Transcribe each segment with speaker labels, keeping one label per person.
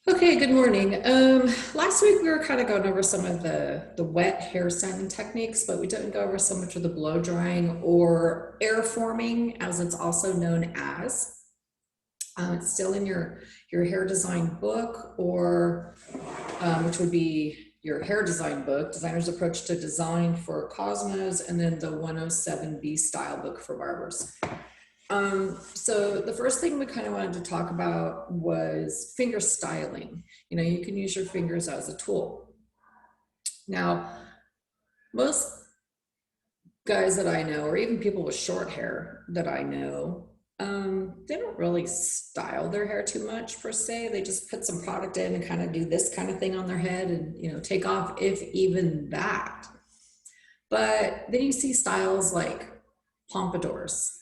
Speaker 1: Okay, good morning. Last week we were kind of going over some of the wet hair styling techniques, but we didn't go over so much of the blow drying or air forming, as it's also known as. It's still in your hair design book, or which would be your hair design book, Designer's Approach to Design for Cosmos, and then the 107B style book for barbers. So the first thing we kind of wanted to talk about was finger styling. You know, you can use your fingers as a tool. Now, most guys that I know, or even people with short hair that I know, they don't really style their hair too much per se. They just put some product in and kind of do this kind of thing on their head and, you know, take off, if even that. But then you see styles like pompadours.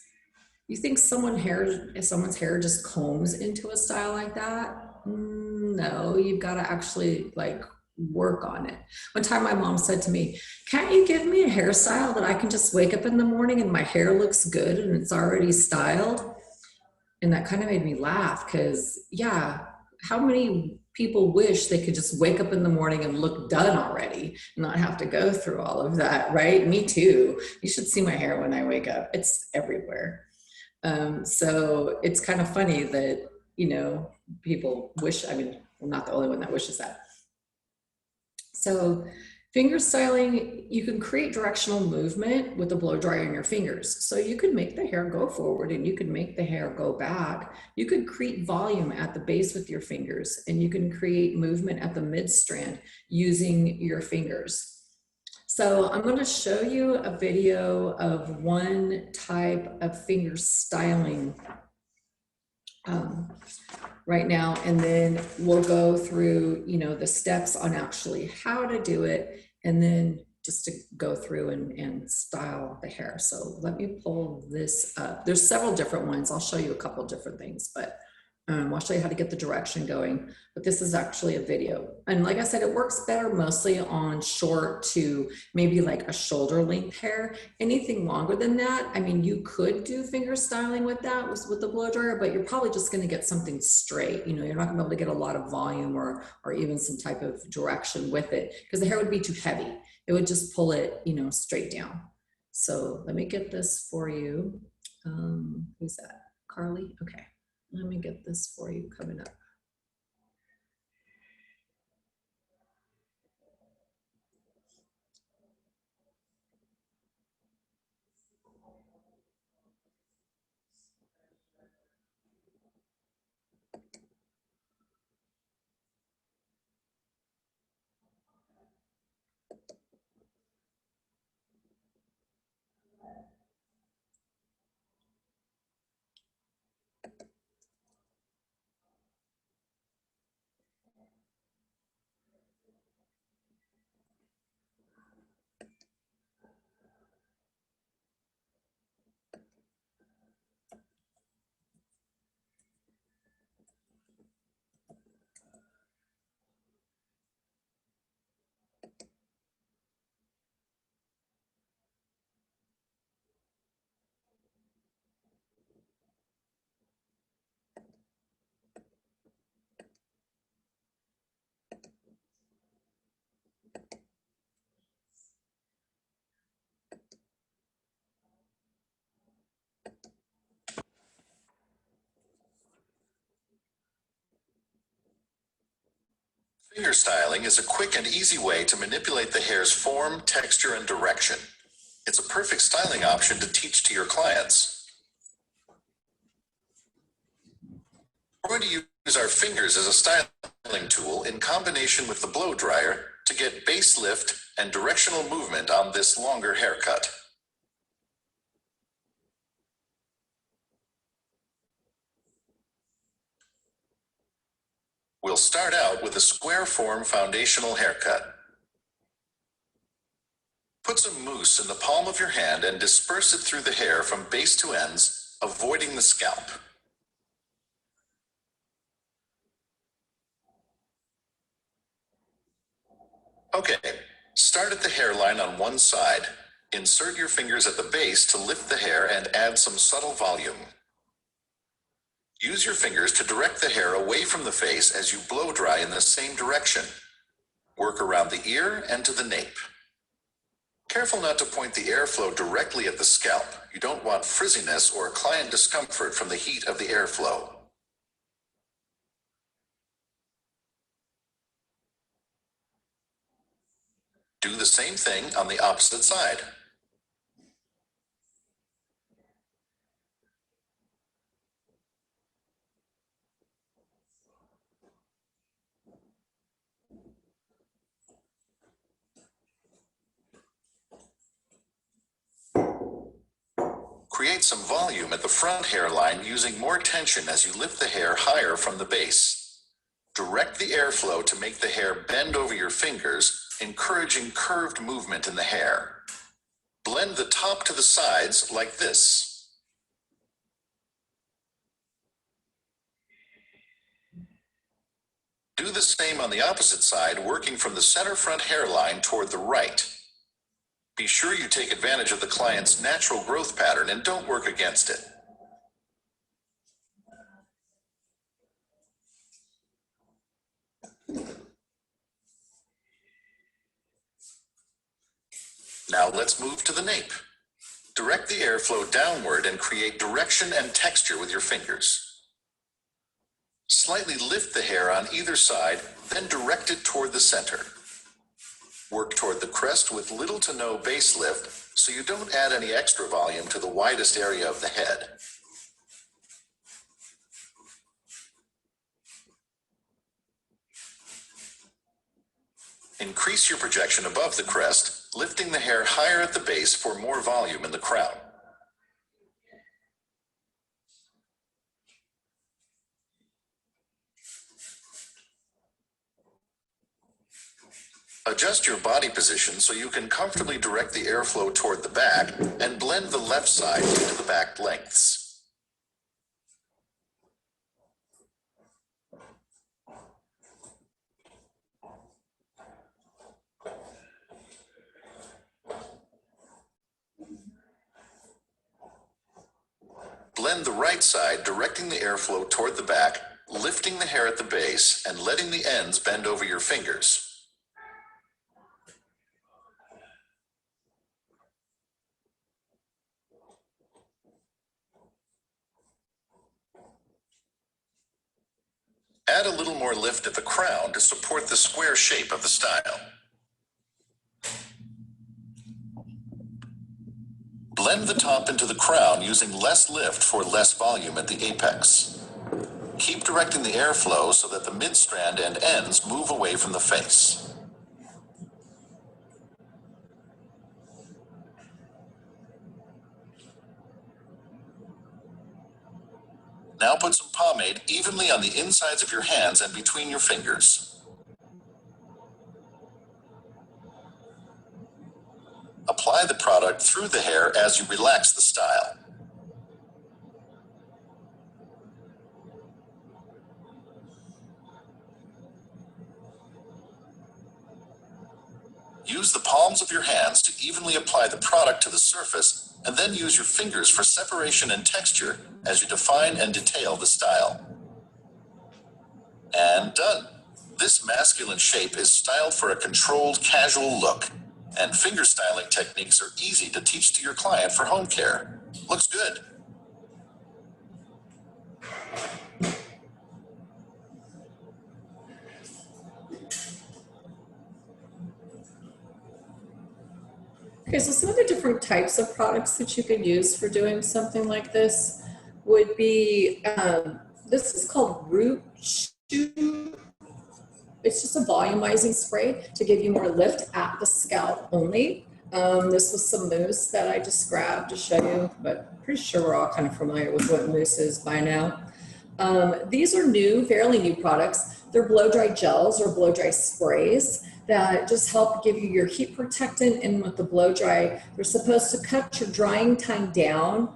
Speaker 1: You think someone's hair just combs into a style like that? No, you've got to actually like work on it. One time my mom said to me, "Can't you give me a hairstyle that I can just wake up in the morning and my hair looks good and it's already styled?" And that kind of made me laugh because, yeah, how many people wish they could just wake up in the morning and look done already and not have to go through all of that, right? Me too. You should see my hair when I wake up. It's everywhere. So it's kind of funny that, you know, people wish, I mean, I'm not the only one that wishes that. So finger styling, you can create directional movement with the blow dryer in your fingers. So you can make the hair go forward and you can make the hair go back. You could create volume at the base with your fingers, and you can create movement at the mid strand using your fingers. So I'm going to show you a video of one type of finger styling right now, and then we'll go through, you know, the steps on actually how to do it, and then just to go through and style the hair. So let me pull this up. There's several different ones. I'll show you a couple different things, but I'll show you how to get the direction going, but this is actually a video. And like I said, it works better mostly on short to maybe like a shoulder length hair. Anything longer than that, I mean, you could do finger styling with that, with the blow dryer, but you're probably just gonna get something straight. You know, you're not gonna be able to get a lot of volume or even some type of direction with it, because the hair would be too heavy. It would just pull it, you know, straight down. So let me get this for you. Who's that? Carly? Okay. Let me get this for you coming up.
Speaker 2: Finger styling is a quick and easy way to manipulate the hair's form, texture, and direction. It's a perfect styling option to teach to your clients. We're going to use our fingers as a styling tool in combination with the blow dryer to get base lift and directional movement on this longer haircut. We'll start out with a square form foundational haircut. Put some mousse in the palm of your hand and disperse it through the hair from base to ends, avoiding the scalp. Okay, start at the hairline on one side. Insert your fingers at the base to lift the hair and add some subtle volume. Use your fingers to direct the hair away from the face as you blow dry in the same direction. Work around the ear and to the nape. Careful not to point the airflow directly at the scalp. You don't want frizziness or client discomfort from the heat of the airflow. Do the same thing on the opposite side. Create some volume at the front hairline using more tension as you lift the hair higher from the base. Direct the airflow to make the hair bend over your fingers, encouraging curved movement in the hair. Blend the top to the sides like this. Do the same on the opposite side, working from the center front hairline toward the right. Be sure you take advantage of the client's natural growth pattern and don't work against it. Now let's move to the nape. Direct the airflow downward and create direction and texture with your fingers. Slightly lift the hair on either side, then direct it toward the center. Work toward the crest with little to no base lift, so you don't add any extra volume to the widest area of the head. Increase your projection above the crest, lifting the hair higher at the base for more volume in the crown. Adjust your body position so you can comfortably direct the airflow toward the back and blend the left side into the back lengths. Blend the right side, directing the airflow toward the back, lifting the hair at the base and letting the ends bend over your fingers. Add a little more lift at the crown to support the square shape of the style. Blend the top into the crown using less lift for less volume at the apex. Keep directing the airflow so that the mid-strand and ends move away from the face. Now put some pomade evenly on the insides of your hands and between your fingers. Apply the product through the hair as you relax the style. Use the palms of your hands to evenly apply the product to the surface, and then use your fingers for separation and texture as you define and detail the style. And done. This masculine shape is styled for a controlled, casual look, and finger styling techniques are easy to teach to your client for home care. Looks good.
Speaker 1: Okay, so some of the different types of products that you could use for doing something like this would be, this is called root shoot. It's just a volumizing spray to give you more lift at the scalp only. This was some mousse that I just grabbed to show you, but I'm pretty sure we're all kind of familiar with what mousse is by now. These are new, fairly new products. They're blow dry gels or blow dry sprays that just help give you your heat protectant. And with the blow dry, they're supposed to cut your drying time down.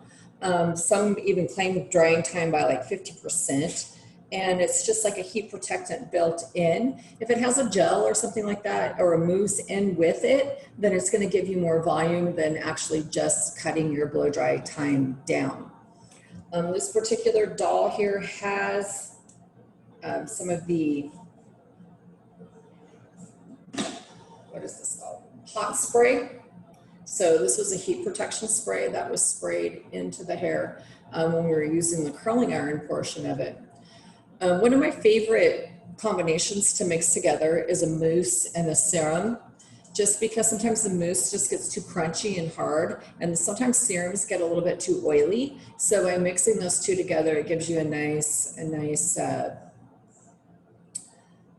Speaker 1: Some even claim drying time by like 50%. And it's just like a heat protectant built in. If it has a gel or something like that, or a mousse in with it, then it's going to give you more volume than actually just cutting your blow dry time down. This particular doll here has some of the, what is this called? Hot spray. So this was a heat protection spray that was sprayed into the hair when we were using the curling iron portion of it. One of my favorite combinations to mix together is a mousse and a serum, just because sometimes the mousse just gets too crunchy and hard, and sometimes serums get a little bit too oily. So by mixing those two together, it gives you a nice,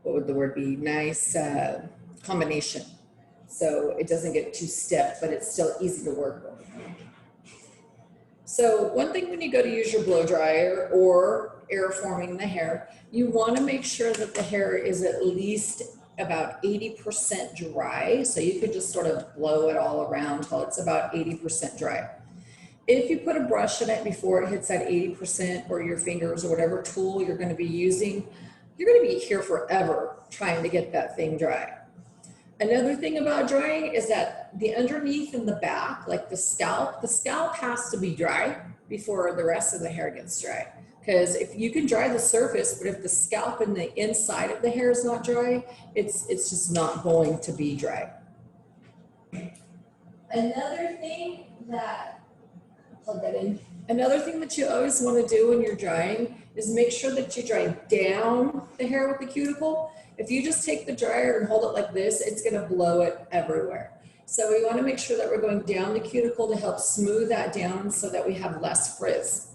Speaker 1: what would the word be? Nice combination. So it doesn't get too stiff, but it's still easy to work with. So one thing when you go to use your blow dryer or air forming the hair, you want to make sure that the hair is at least about 80% dry. So you could just sort of blow it all around till it's about 80% dry. If you put a brush in it before it hits that 80%, or your fingers or whatever tool you're going to be using, you're going to be here forever trying to get that thing dry. Another thing about drying is that the underneath and the back, like the scalp has to be dry before the rest of the hair gets dry. Because if you can dry the surface, but if the scalp and the inside of the hair is not dry, it's just not going to be dry. Another thing that, plug that in. Another thing that you always want to do when you're drying is make sure that you dry down the hair with the cuticle. If you just take the dryer and hold it like this, it's going to blow it everywhere. So we want to make sure that we're going down the cuticle to help smooth that down so that we have less frizz.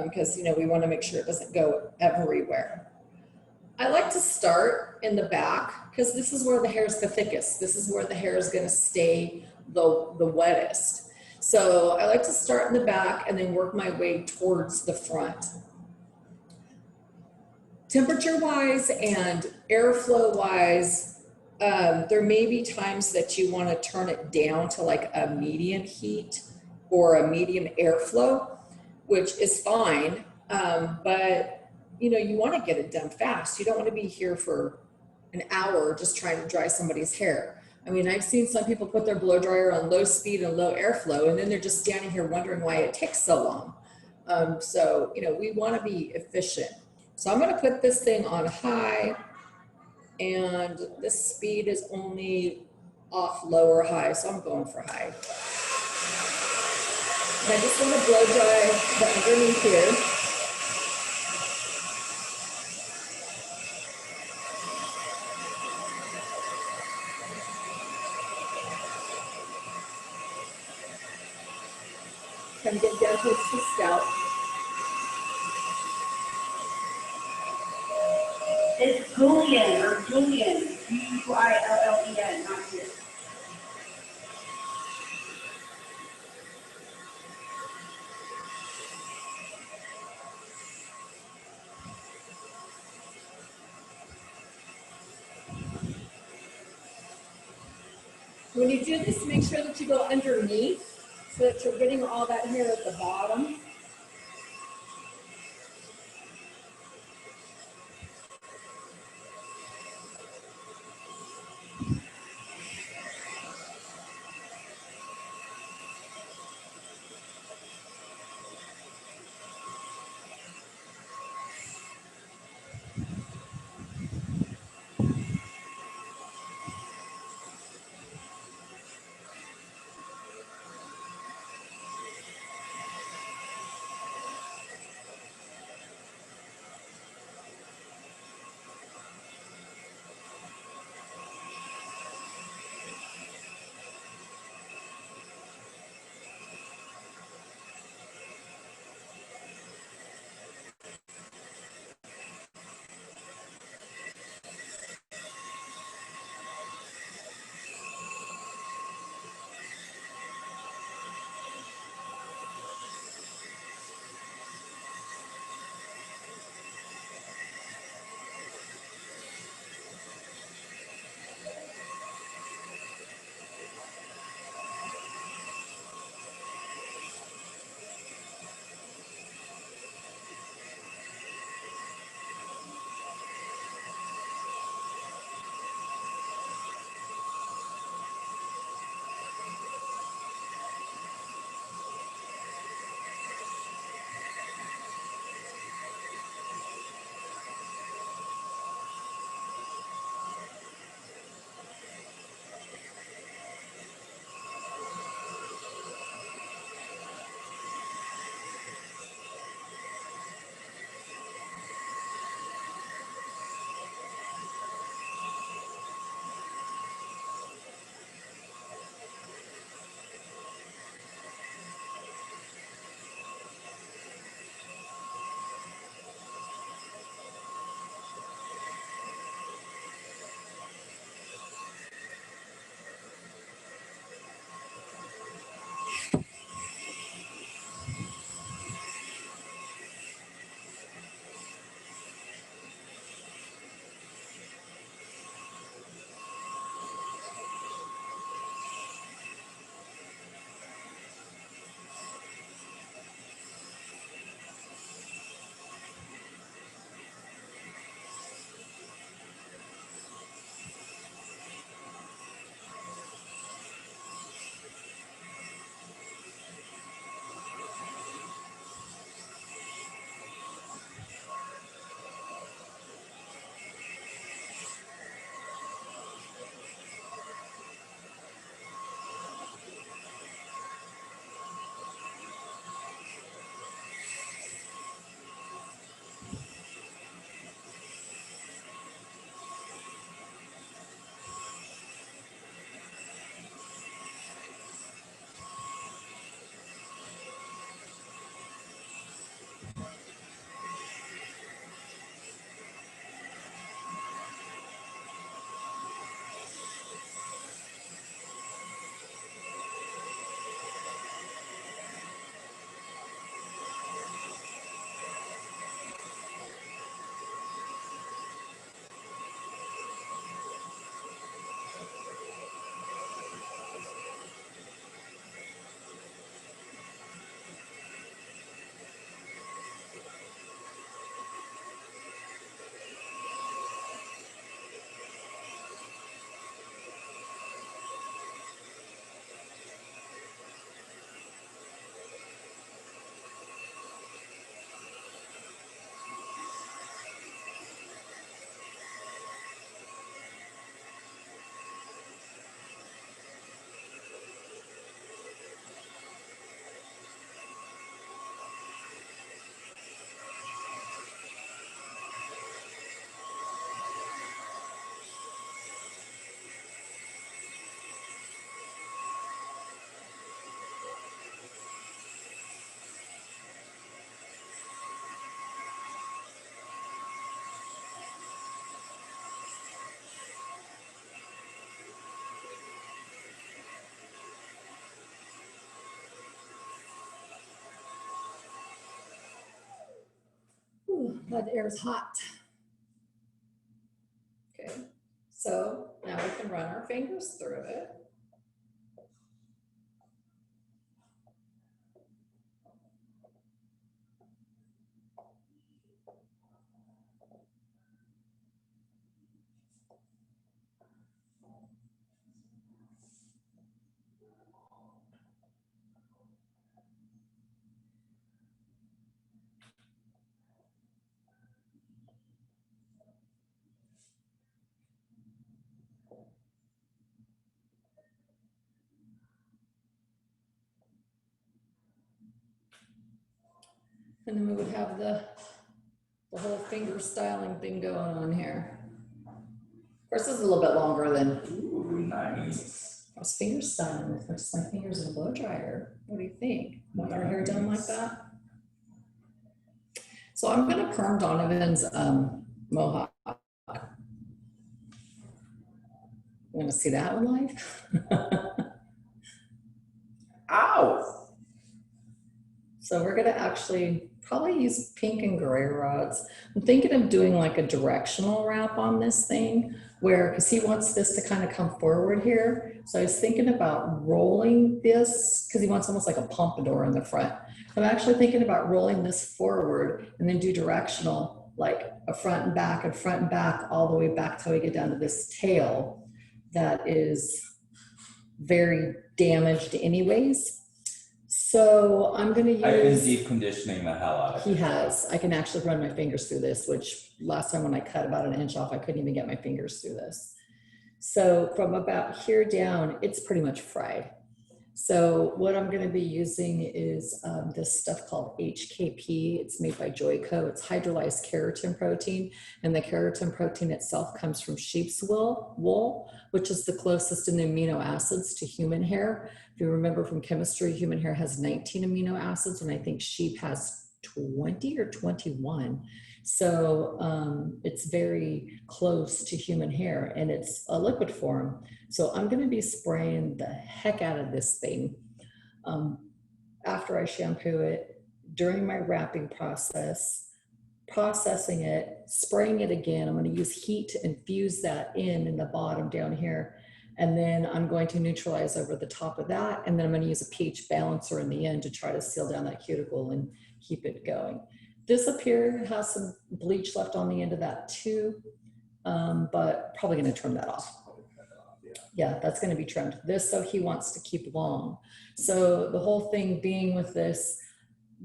Speaker 1: Because we want to make sure it doesn't go everywhere. I like to start in the back because this is where the hair is the thickest. This is where the hair is going to stay the wettest. So I like to start in the back and then work my way towards the front. Temperature-wise and airflow wise, there may be times that you want to turn it down to like a medium heat or a medium airflow, which is fine, but you want to get it done fast. You don't want to be here for an hour just trying to dry somebody's hair. I mean, I've seen some people put their blow dryer on low speed and low airflow, and then they're just standing here wondering why it takes so long. So we want to be efficient. So I'm going to put this thing on high, and this speed is only off low or high, so I'm going for high. And I just want to blow dry the underneath here. Kind of get down towards the scalp.
Speaker 3: It's Julian, or Julian, Juillen, not you.
Speaker 1: When you do this, make sure that you go underneath so that you're getting all that hair at the bottom. Ooh, that air is hot. Okay, so now we can run our fingers through it. And then we would have the whole finger styling thing going on here. Of course, this is a little bit longer than
Speaker 4: Ooh, nice.
Speaker 1: I was finger styling with just my fingers in a blow dryer. What do you think? Want your hair done like that? So I'm gonna perm Donovan's mohawk. Want to see that one live?
Speaker 4: Ow!
Speaker 1: So we're gonna actually probably use pink and gray rods. I'm thinking of doing like a directional wrap on this thing where, because he wants this to kind of come forward here. So I was thinking about rolling this, because he wants almost like a pompadour in the front. I'm actually thinking about rolling this forward and then do directional, like a front and back, all the way back till we get down to this tail that is very damaged anyways. So I'm going to use.
Speaker 4: I've been deep conditioning the hell out of it.
Speaker 1: He has. I can actually run my fingers through this, which last time when I cut about an inch off, I couldn't even get my fingers through this. So from about here down, it's pretty much fried. So what I'm going to be using is this stuff called HKP. It's made by Joico. It's hydrolyzed keratin protein, and the keratin protein itself comes from sheep's wool, which is the closest in the amino acids to human hair. If you remember from chemistry, human hair has 19 amino acids, and I think sheep has 20 or 21. So it's very close to human hair, and it's a liquid form. So I'm going to be spraying the heck out of this thing after I shampoo it, during my wrapping process, processing it, spraying it again. I'm going to use heat to infuse that in the bottom down here. And then I'm going to neutralize over the top of that. And then I'm going to use a pH balancer in the end to try to seal down that cuticle and keep it going. This up here has some bleach left on the end of that too, but probably going to trim that off. Yeah, that's going to be trimmed. This, so he wants to keep long. So the whole thing being with this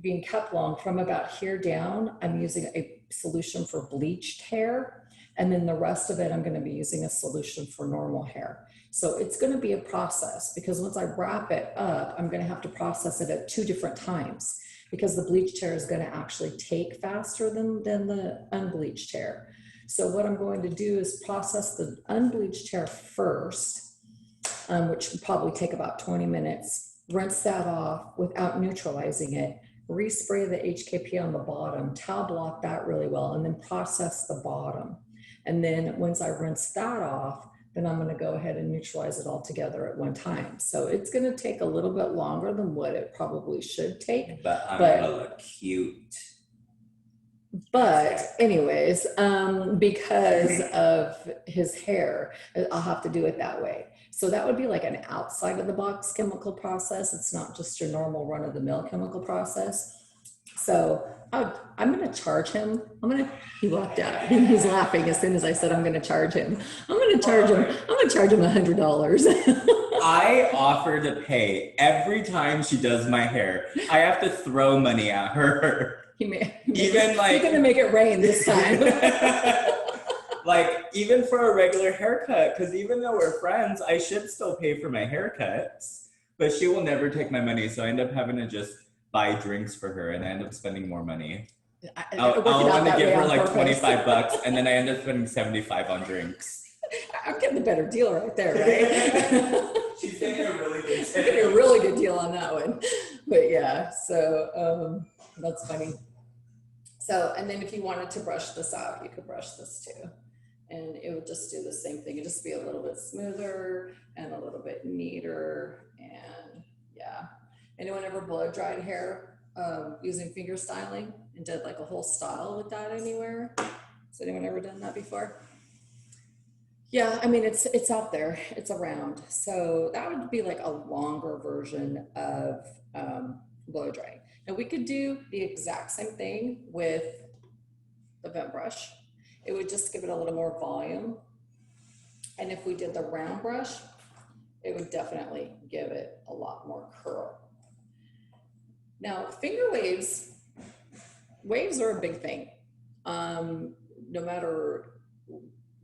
Speaker 1: being kept long from about here down, I'm using a solution for bleached hair. And then the rest of it, I'm going to be using a solution for normal hair. So it's going to be a process, because once I wrap it up, I'm going to have to process it at 2 different times, because the bleached hair is going to actually take faster than the unbleached hair. So what I'm going to do is process the unbleached hair first, which will probably take about 20 minutes, rinse that off without neutralizing it, respray the HKP on the bottom, towel block that really well, and then process the bottom. And then once I rinse that off, then I'm going to go ahead and neutralize it all together at one time. So it's going to take a little bit longer than what it probably should take.
Speaker 4: But I'm going to look cute.
Speaker 1: But anyways, because of his hair, I'll have to do it that way. So that would be like an outside of the box chemical process. It's not just your normal run of the mill chemical process. So I'm going to charge him. He walked out. He's laughing as soon as I said I'm going to charge him. I'm going to charge him $100.
Speaker 4: I offer to pay every time she does my hair. I have to throw money at her.
Speaker 1: He's
Speaker 4: Even like
Speaker 1: going to make it rain this time.
Speaker 4: Like even for a regular haircut, because even though we're friends, I should still pay for my haircuts, but she will never take my money. So I end up having to just buy drinks for her, and I end up spending more money. I'll want to give her like $25, and then I end up spending $75 on drinks.
Speaker 1: I'm getting the better deal right there, right?
Speaker 4: She's getting a really good deal.
Speaker 1: Getting a really good deal on that one. But yeah, so that's funny. So, and then if you wanted to brush this out, you could brush this too. And it would just do the same thing. It'd just be a little bit smoother and a little bit neater. And yeah. Anyone ever blow dried hair? using finger styling and did like a whole style with that anywhere. Has anyone ever done that before? Yeah, I mean, it's out there, it's around. So that would be like a longer version of blow drying. Now we could do the exact same thing with the vent brush. It would just give it a little more volume. And if we did the round brush, it would definitely give it a lot more curl. Now, finger waves are a big thing. No matter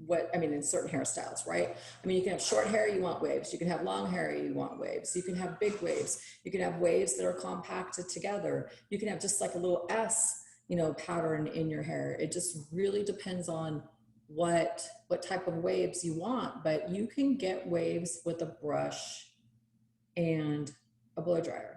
Speaker 1: what, I mean, in certain hairstyles, right? I mean, you can have short hair, you want waves. You can have long hair, you want waves. You can have big waves. You can have waves that are compacted together. You can have just like a little S, you know, pattern in your hair. It just really depends on what type of waves you want, but you can get waves with a brush and a blow dryer.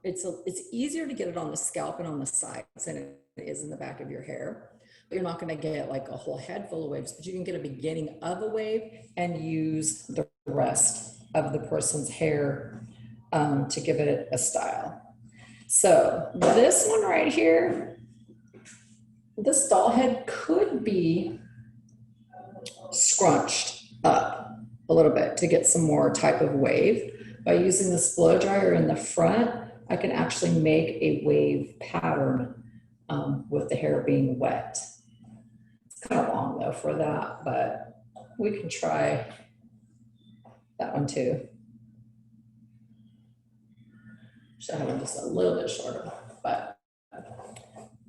Speaker 1: It's easier to get it on the scalp and on the sides than it is in the back of your hair. But you're not going to get like a whole head full of waves, but you can get a beginning of a wave and use the rest of the person's hair to give it a style. So this one right here, this doll head could be scrunched up a little bit to get some more type of wave. By using this blow dryer in the front, I can actually make a wave pattern with the hair being wet. It's kind of long though for that, but we can try that one too. Should have it just a little bit shorter, but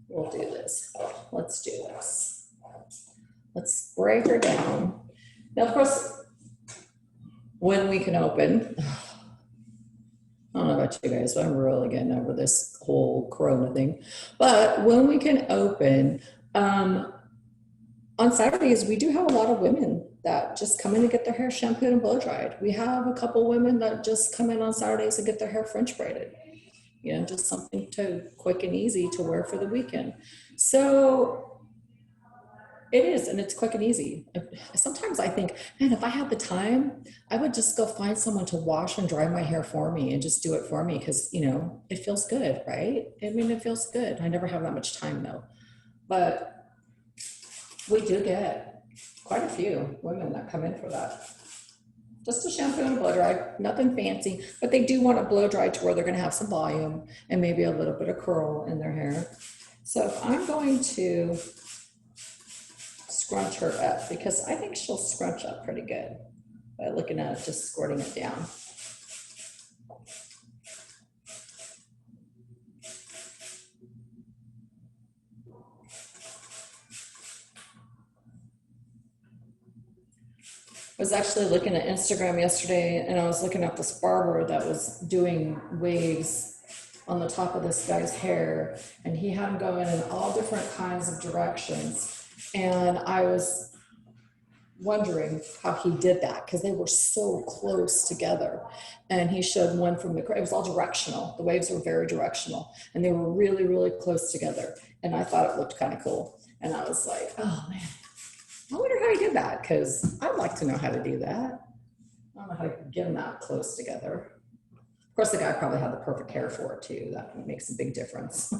Speaker 1: we'll do this. Let's do this. Let's spray her down. Now, of course, when we can open, I don't know about you guys, but I'm really getting over this whole Corona thing. But when we can open, on Saturdays, we do have a lot of women that just come in to get their hair shampooed and blow dried. We have a couple women that just come in on Saturdays and get their hair French braided. You know, just something quick and easy to wear for the weekend. So it is, and it's quick and easy. Sometimes I think, man, if I had the time, I would just go find someone to wash and dry my hair for me and just do it for me because, you know, it feels good, right? I mean, it feels good. I never have that much time though. But we do get quite a few women that come in for that. Just a shampoo and a blow dry, nothing fancy, but they do want a blow dry to where they're going to have some volume and maybe a little bit of curl in their hair. So if I'm going to scrunch her up, because I think she'll scrunch up pretty good by looking at it, just squirting it down. I was actually looking at Instagram yesterday and I was looking at this barber that was doing waves on the top of this guy's hair, and he had them going in all different kinds of directions. And I was wondering how he did that because they were so close together. And he showed one from the, it was all directional. The waves were very directional and they were really, really close together. And I thought it looked kind of cool. And I was like, oh man, I wonder how he did that because I'd like to know how to do that. I don't know how to get them that close together. Of course, the guy probably had the perfect hair for it too. That makes a big difference.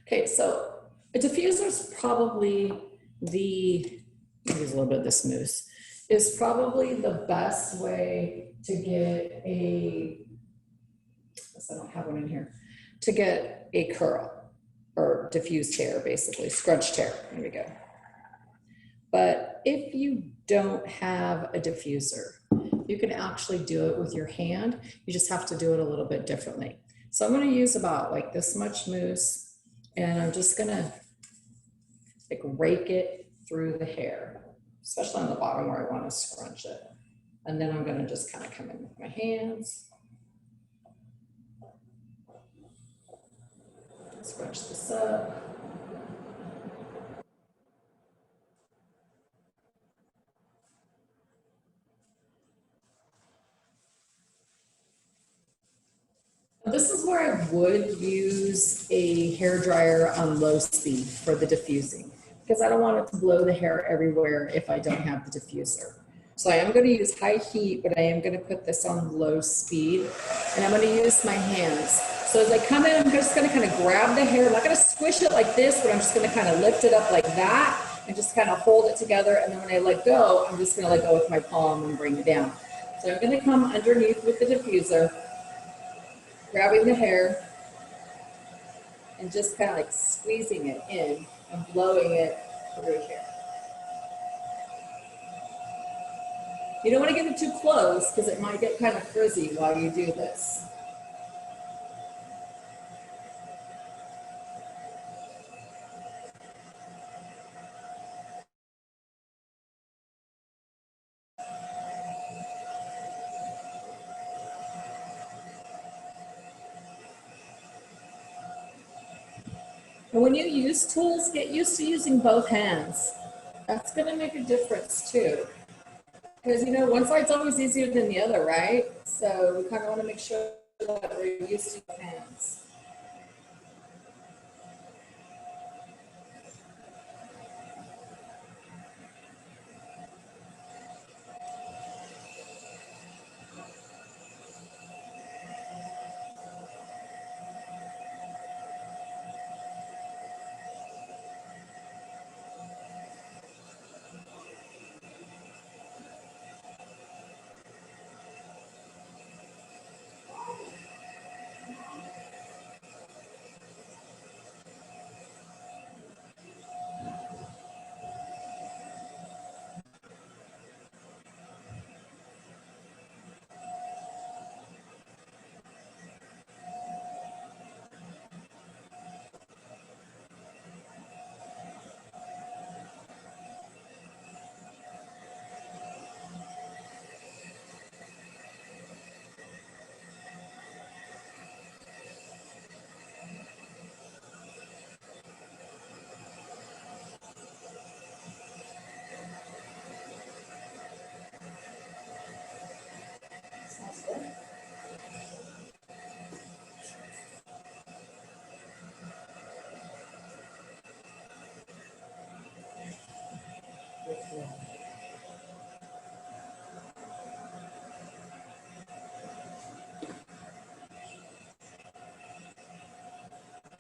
Speaker 1: Okay, so a diffuser is probably use a little bit of this mousse, is probably the best way to get a, I don't have one in here, to get a curl or diffused hair, basically, scrunched hair. There we go. But if you don't have a diffuser, you can actually do it with your hand. You just have to do it a little bit differently. So I'm going to use about like this much mousse. And I'm just gonna like rake it through the hair, especially on the bottom where I want to scrunch it. And then I'm gonna just kind of come in with my hands. Scrunch this up. This is where I would use a hair dryer on low speed for the diffusing. because I don't want it to blow the hair everywhere if I don't have the diffuser. So I am going to use high heat, but I am going to put this on low speed, and I'm going to use my hands. So as I come in, I'm just going to kind of grab the hair. I'm not going to squish it like this, but I'm just going to kind of lift it up like that and just kind of hold it together. And then when I let go, I'm just going to let go with my palm and bring it down. So I'm going to come underneath with the diffuser, grabbing the hair and just kind of like squeezing it in and blowing it through here. You don't want to get it too close because it might get kind of frizzy while you do this. And when you use tools, get used to using both hands. That's going to make a difference too. Because, you know, one side's always easier than the other, right? So we kind of want to make sure that we're used to both hands.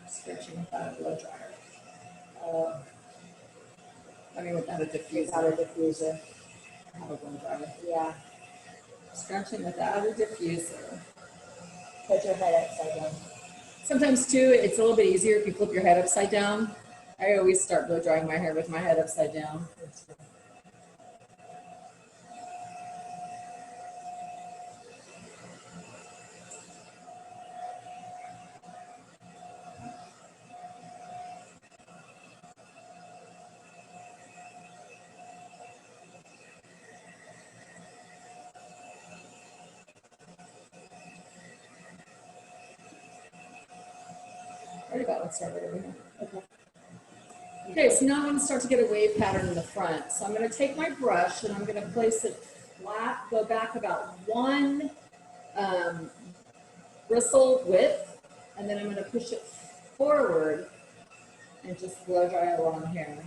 Speaker 1: Stretching without a blow dryer. I mean, without a diffuser. Without a diffuser. Have a blow dryer. Yeah. Stretching without a diffuser. Put your head upside down. Sometimes too, it's a little bit easier if you flip your head upside down. I always start blow drying my hair with my head upside down. Already got one started over here. Okay. Okay, so now I'm going to start to get a wave pattern in the front. So I'm going to take my brush and I'm going to place it flat, go back about one bristle width, and then I'm going to push it forward and just blow dry along here.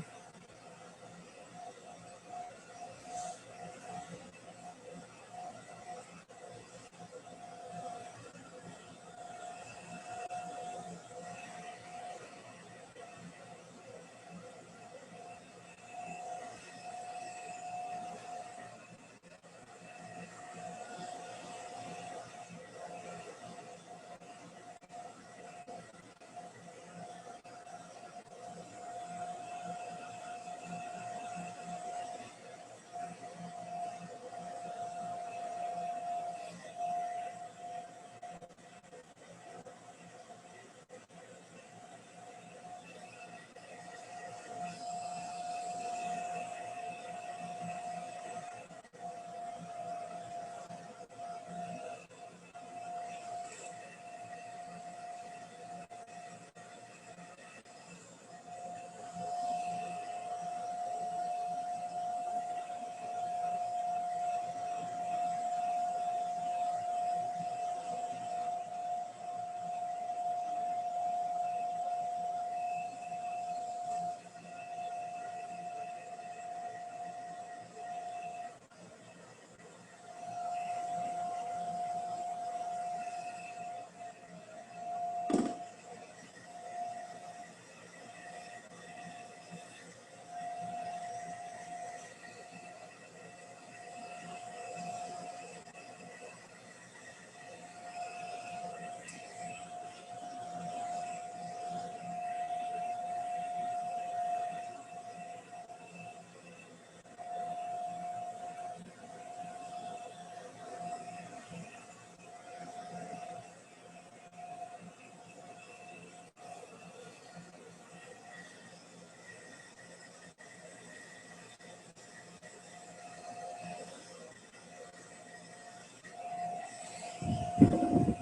Speaker 1: One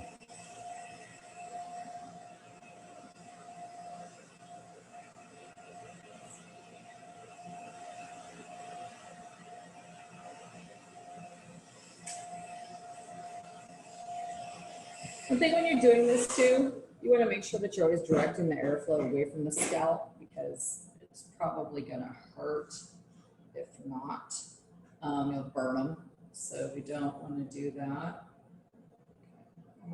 Speaker 1: thing when you're doing this too, you want to make sure that you're always directing the airflow away from the scalp because it's probably going to hurt. If not, you'll burn them. So we don't want to do that.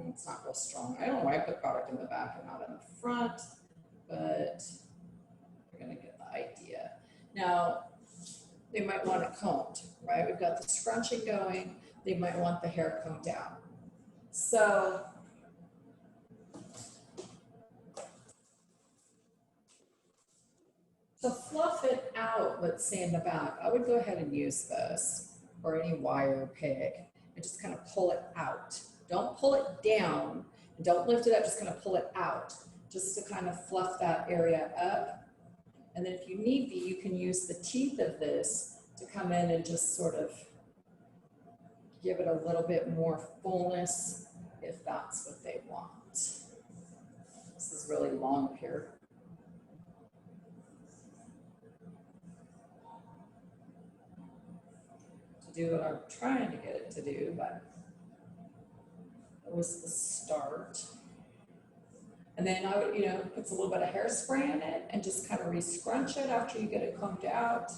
Speaker 1: It's not real strong. I don't know why I put product in the back and not in the front, but you're going to get the idea. Now, they might want it combed, right? We've got the scrunching going. They might want the hair combed down. So to fluff it out, let's say in the back, I would go ahead and use this or any wire or pig and just kind of pull it out. Don't pull it down and don't lift it up, just kind of pull it out just to kind of fluff that area up. And then if you need be, you can use the teeth of this to come in and just sort of give it a little bit more fullness if that's what they want. This is really long here. To do what I'm trying to get it to do, but it was the start. And then I would, put a little bit of hairspray in it and just kind of re-scrunch it after you get it combed out.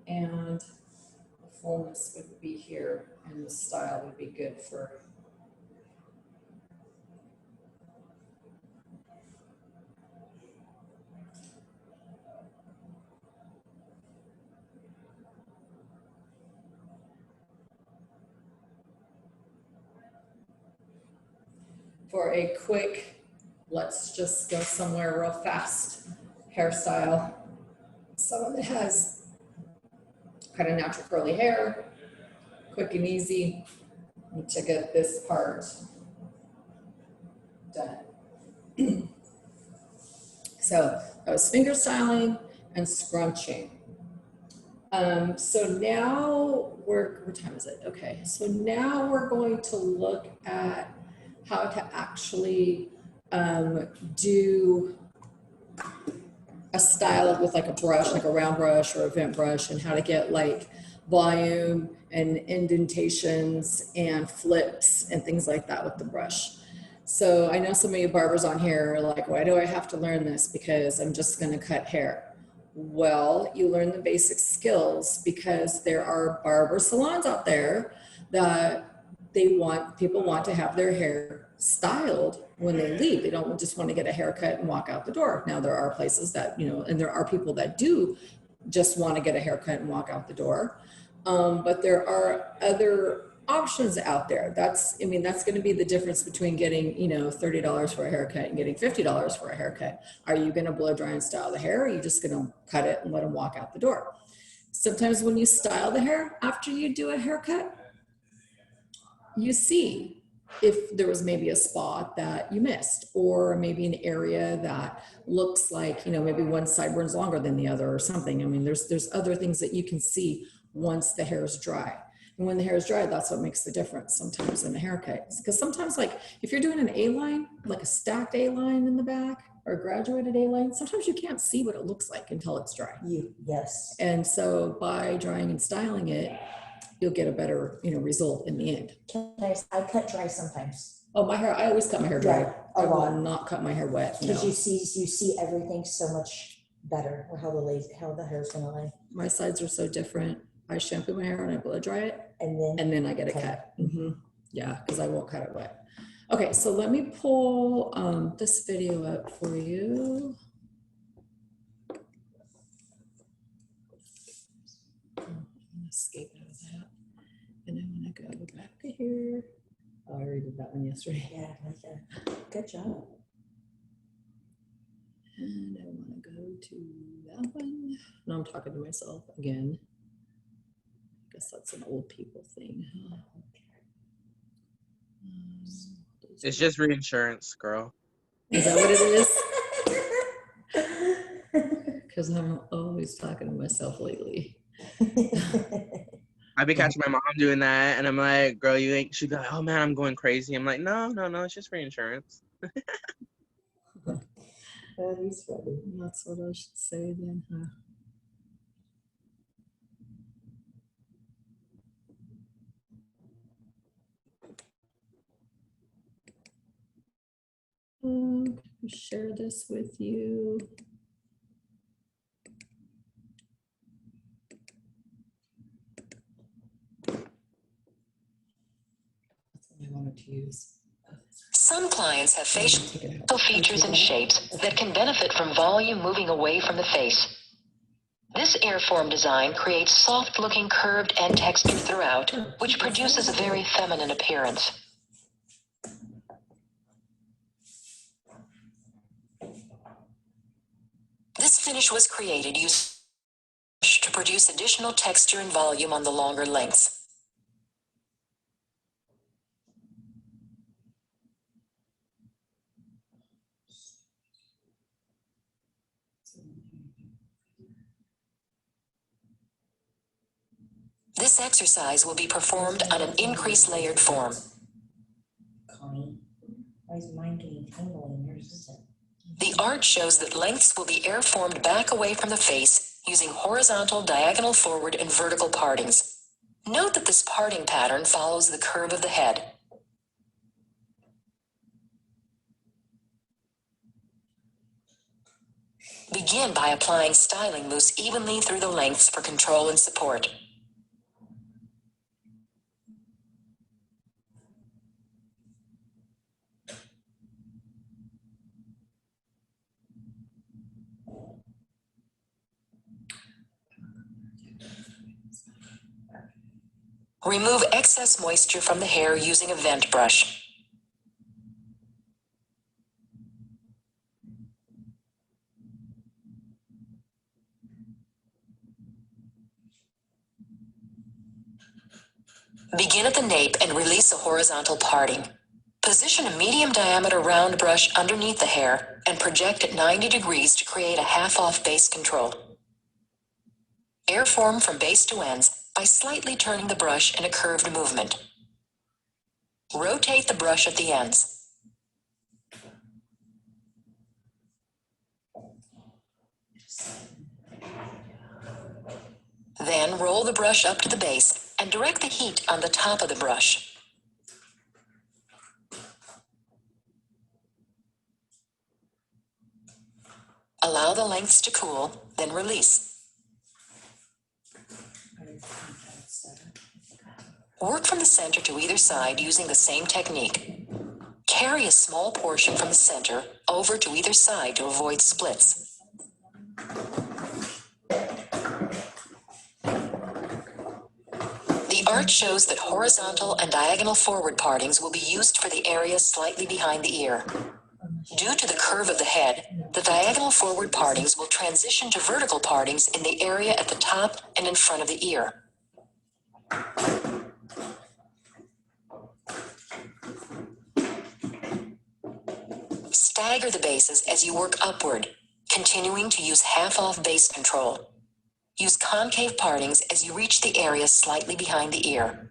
Speaker 1: And the fullness would be here and the style would be good for a quick, let's just go somewhere real fast hairstyle. Someone that has kind of natural curly hair, quick and easy, to get this part done. So that was finger styling and scrunching. So now what time is it? Okay, so now we're going to look at how to actually do a style with like a brush, like a round brush or a vent brush, and how to get like volume and indentations and flips and things like that with the brush. So I know some of you barbers on here are like, why do I have to learn this? Because I'm just going to cut hair. Well, you learn the basic skills because there are barber salons out there that people want to have their hair styled when they leave. They don't just want to get a haircut and walk out the door. Now there are places that, and there are people that do just want to get a haircut and walk out the door. But there are other options out there. That's going to be the difference between getting, $30 for a haircut and getting $50 for a haircut. Are you going to blow dry and style the hair? Or are you just going to cut it and let them walk out the door? Sometimes when you style the hair after you do a haircut, you see if there was maybe a spot that you missed, or maybe an area that looks like, maybe one sideburns longer than the other or something. I mean, there's other things that you can see once the hair is dry. And when the hair is dry, that's what makes the difference sometimes in the haircuts. Because sometimes, like if you're doing an A-line, like a stacked A-line in the back or a graduated A-line, sometimes you can't see what it looks like until it's dry.
Speaker 5: Yes.
Speaker 1: And so by drying and styling it, you'll get a better, result in the end.
Speaker 5: I cut dry sometimes.
Speaker 1: Oh, my hair, I always cut my hair dry.
Speaker 5: Yeah,
Speaker 1: I will not cut my hair wet.
Speaker 5: Because you see everything so much better, or how the hair's gonna lay.
Speaker 1: My sides are so different. I shampoo my hair and I blow dry it, and then I get it cut. Yeah, because I won't cut it wet. Okay, so let me pull this video up for you. Escape out of that. And I'm gonna go back to here. Oh, I already did that one yesterday.
Speaker 5: Yeah, like that. Good job.
Speaker 1: And I wanna go to that one. Now I'm talking to myself again. I guess that's an old people thing.
Speaker 6: It's just reinsurance, girl.
Speaker 1: Is that what it is? Because I'm always talking to myself lately.
Speaker 6: I be catching my mom doing that, and I'm like, girl, you ain't. She'd be like, oh man, I'm going crazy. I'm like, no, it's just reinsurance.
Speaker 5: That is funny.
Speaker 1: That's what I should say then, huh? Share this with you. That's what I wanted to use.
Speaker 7: Some clients have facial features and shapes that can benefit from volume moving away from the face. This airform design creates soft-looking curved end texture throughout, which produces a very feminine appearance. This finish was created using to produce additional texture and volume on the longer lengths. This exercise will be performed on an increased layered form.
Speaker 5: Connie, why is mine getting tangled and yours isn't?
Speaker 7: The art shows that lengths will be airformed back away from the face using horizontal, diagonal forward, and vertical partings. Note that this parting pattern follows the curve of the head. Begin by applying styling mousse evenly through the lengths for control and support. Remove excess moisture from the hair using a vent brush. Begin at the nape and release a horizontal parting. Position a medium diameter round brush underneath the hair and project at 90 degrees to create a half-off base control. Airform from base to ends by slightly turning the brush in a curved movement. Rotate the brush at the ends. Then roll the brush up to the base and direct the heat on the top of the brush. Allow the lengths to cool, then release. Work from the center to either side using the same technique. Carry a small portion from the center over to either side to avoid splits. The art shows that horizontal and diagonal forward partings will be used for the area slightly behind the ear. Due to the curve of the head, the diagonal forward partings will transition to vertical partings in the area at the top and in front of the ear. Stagger the bases as you work upward, continuing to use half-off base control. Use concave partings as you reach the area slightly behind the ear.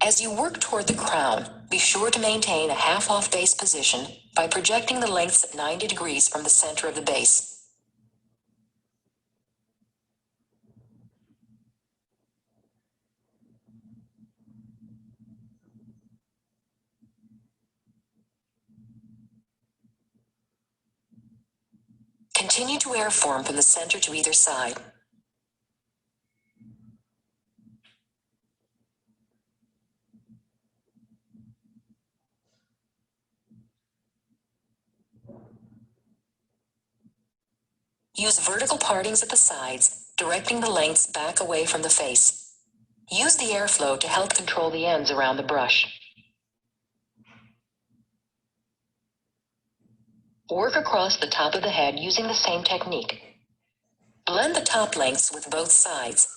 Speaker 7: As you work toward the crown, be sure to maintain a half-off base position by projecting the lengths at 90 degrees from the center of the base. Continue to airform from the center to either side. Use vertical partings at the sides, directing the lengths back away from the face. Use the airflow to help control the ends around the brush. Work across the top of the head using the same technique. Blend the top lengths with both sides.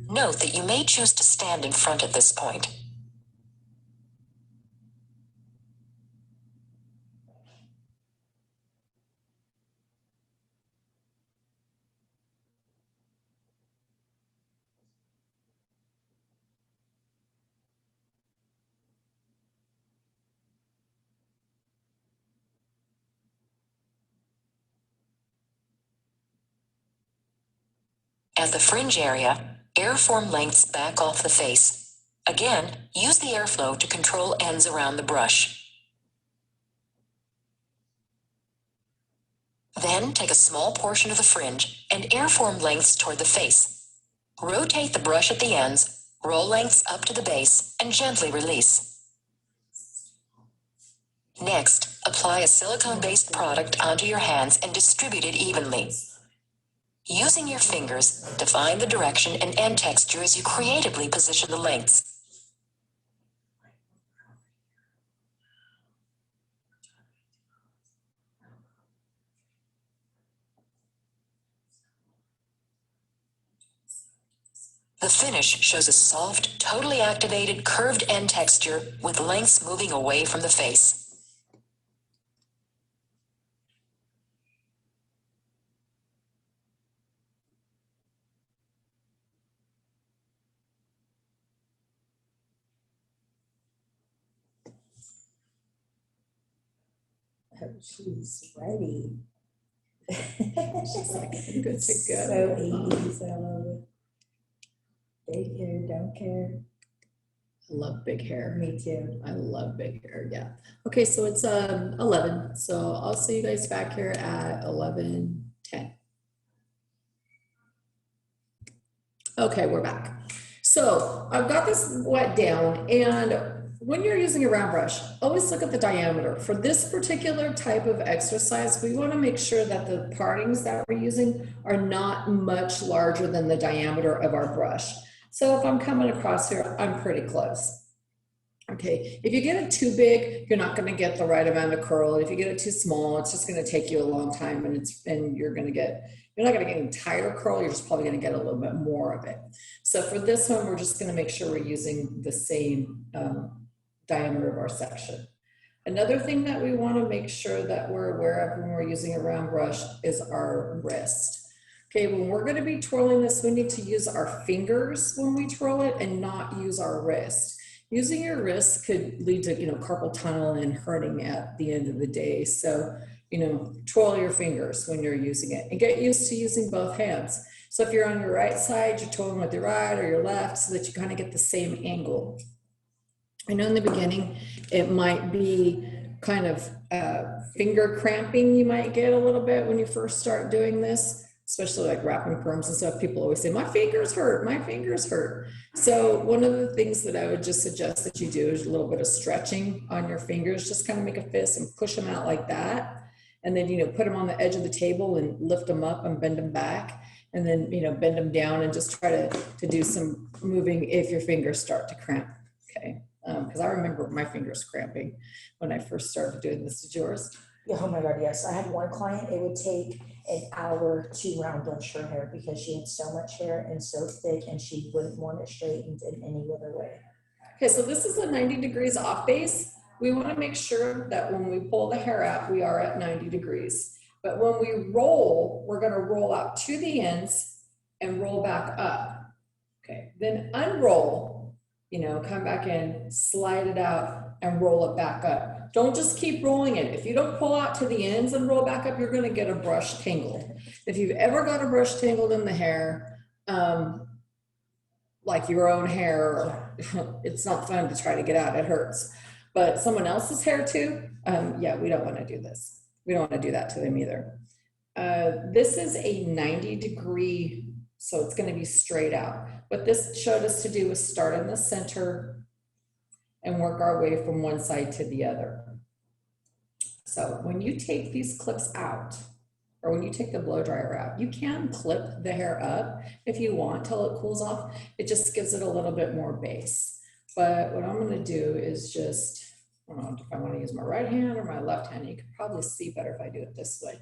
Speaker 7: Note that you may choose to stand in front at this point. At the fringe area, airform lengths back off the face. Again, use the airflow to control ends around the brush. Then take a small portion of the fringe and airform lengths toward the face. Rotate the brush at the ends, roll lengths up to the base, and gently release. Next, apply a silicone-based product onto your hands and distribute it evenly. Using your fingers, define the direction and end texture as you creatively position the lengths. The finish shows a soft, totally activated, curved end texture with lengths moving away from the face.
Speaker 5: Oh, she's ready.
Speaker 1: She's like, I'm good to go.
Speaker 5: So 80s, I love it. Big hair, don't care.
Speaker 1: I love big hair.
Speaker 5: Me too.
Speaker 1: I love big hair, yeah. Okay, so it's 11. So I'll see you guys back here at 11:10. Okay, we're back. So I've got this wet down, and when you're using a round brush, always look at the diameter. For this particular type of exercise, we want to make sure that the partings that we're using are not much larger than the diameter of our brush. So if I'm coming across here, I'm pretty close. Okay, if you get it too big, you're not going to get the right amount of curl. If you get it too small, it's just going to take you a long time, and you're not going to get any tighter curl. You're just probably going to get a little bit more of it. So for this one, we're just going to make sure we're using the same diameter of our section. Another thing that we want to make sure that we're aware of when we're using a round brush is our wrist. Okay, when we're going to be twirling this, we need to use our fingers when we twirl it and not use our wrist. Using your wrist could lead to, carpal tunnel and hurting at the end of the day. So, twirl your fingers when you're using it and get used to using both hands. So if you're on your right side, you're twirling with your right or your left so that you kind of get the same angle. I know in the beginning, it might be kind of finger cramping you might get a little bit when you first start doing this, especially like wrapping perms and stuff. People always say, my fingers hurt, my fingers hurt. So one of the things that I would just suggest that you do is a little bit of stretching on your fingers. Just kind of make a fist and push them out like that. And then, put them on the edge of the table and lift them up and bend them back. And then, bend them down and just try to do some moving if your fingers start to cramp, okay? Because I remember my fingers cramping when I first started doing this. Did yours?
Speaker 5: Yeah, oh my God, yes. I had one client, it would take an hour to round brush her hair because she had so much hair and so thick and she wouldn't want it straightened in any other way.
Speaker 1: Okay, so this is a 90 degrees off base. We want to make sure that when we pull the hair out, we are at 90 degrees. But when we roll, we're going to roll out to the ends and roll back up. Okay, then unroll, come back in, slide it out and roll it back up. Don't just keep rolling it. If you don't pull out to the ends and roll back up, you're going to get a brush tangle. If you've ever got a brush tangled in the hair, like your own hair, it's not fun to try to get out, it hurts. But someone else's hair too, yeah, we don't want to do this. We don't want to do that to them either. This is a 90 degree, so it's going to be straight out. What this showed us to do was start in the center and work our way from one side to the other. So when you take these clips out, or when you take the blow dryer out, you can clip the hair up if you want till it cools off. It just gives it a little bit more base. But what I'm going to do is just I don't know if I want to use my right hand or my left hand. You can probably see better if I do it this way.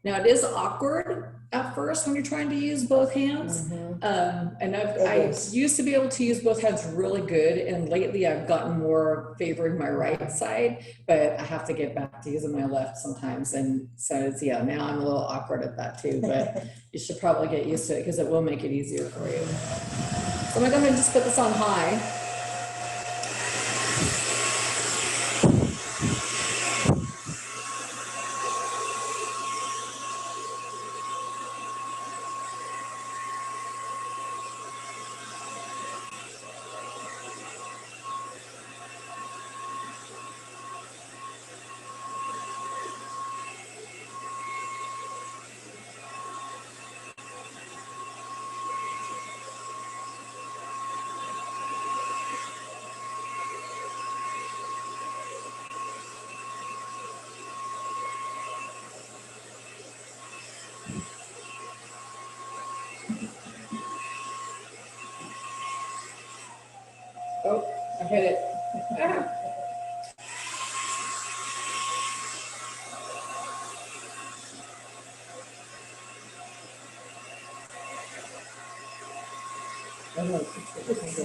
Speaker 1: Now it is awkward at first when you're trying to use both hands. And I used to be able to use both hands really good, and lately I've gotten more favoring my right side, but I have to get back to using my left sometimes. And so it's, yeah, now I'm a little awkward at that too, but you should probably get used to it because it will make it easier for you. So I'm gonna go ahead and just put this on high. Oh, I hit it. Ah.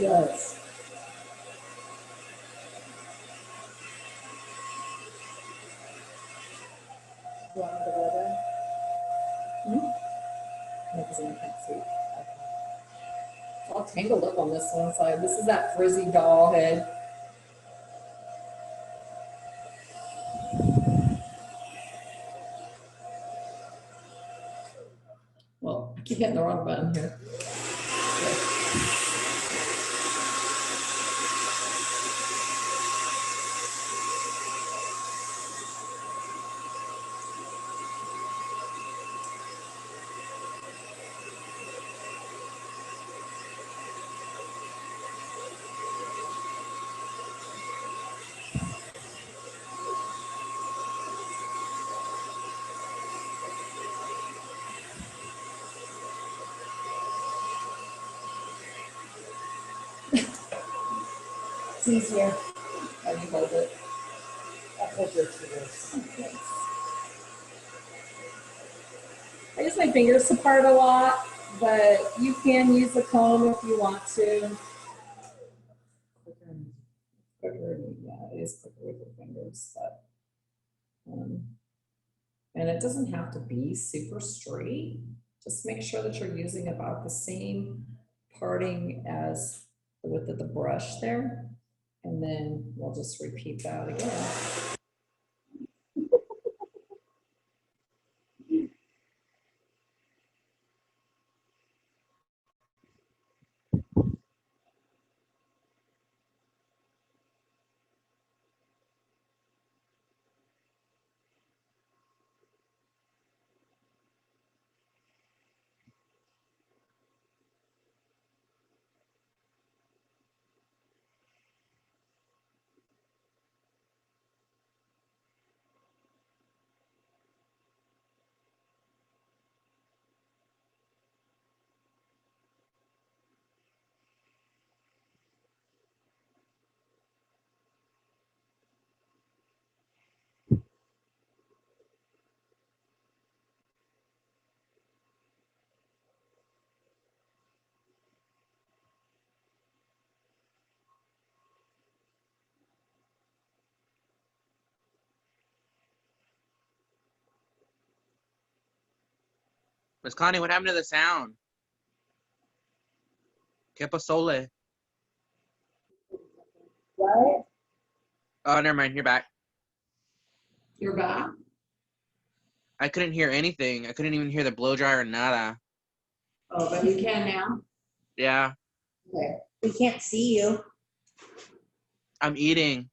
Speaker 1: Yes. It's all tangled up on this one side. This is that frizzy doll head. Well, I keep hitting the wrong button here.
Speaker 5: It's easier.
Speaker 1: How do you hold it?
Speaker 5: I hold your fingers.
Speaker 8: I use my fingers to part a lot, but you can use a comb if you want to.
Speaker 1: Quicker, yeah, it is quicker with your fingers, but and it doesn't have to be super straight. Just make sure that you're using about the same parting as the width of the brush there, and then we'll just repeat that again.
Speaker 6: Miss Connie, what happened to the sound? ¿Qué pasó?
Speaker 5: What?
Speaker 6: Oh, never mind. You're back.
Speaker 1: You're back?
Speaker 6: I couldn't hear anything. I couldn't even hear the blow dryer or nada.
Speaker 1: Oh, but you can now?
Speaker 6: Yeah.
Speaker 1: Okay.
Speaker 5: We can't see you.
Speaker 6: I'm eating.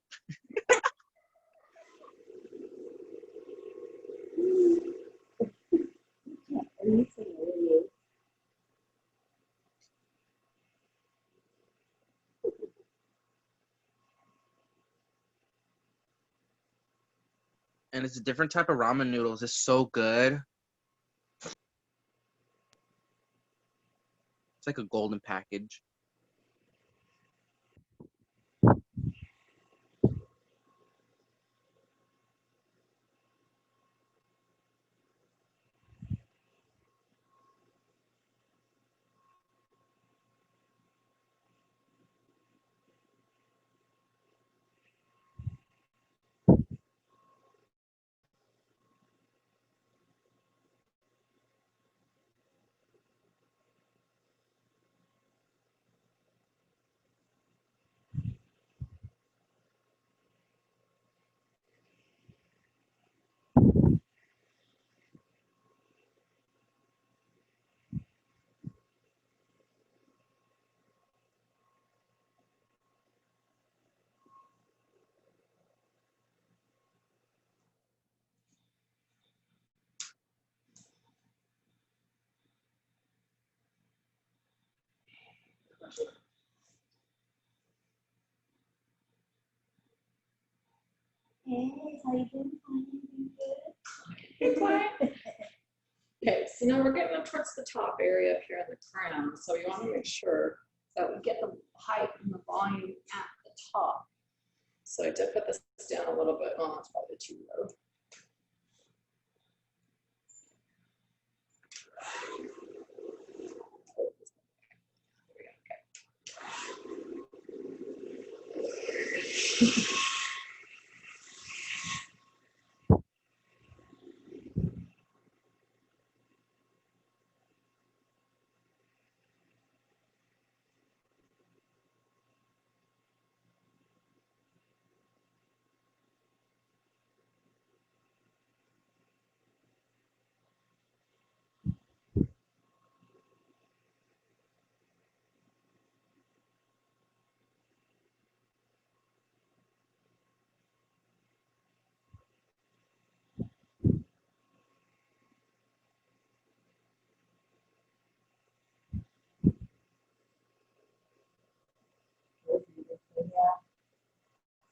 Speaker 6: And it's a different type of ramen noodles. It's so good. It's like a golden package.
Speaker 3: Hey, how you doing?
Speaker 1: Hey, client. Okay, so now we're getting up towards the top area up here in the crown. So you want to make sure that we get the height and the volume at the top. So I did put this down a little bit. Oh, it's probably too low.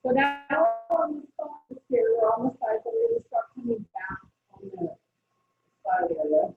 Speaker 8: So now on the side here, we're on the side, so we're gonna start coming back on the side area.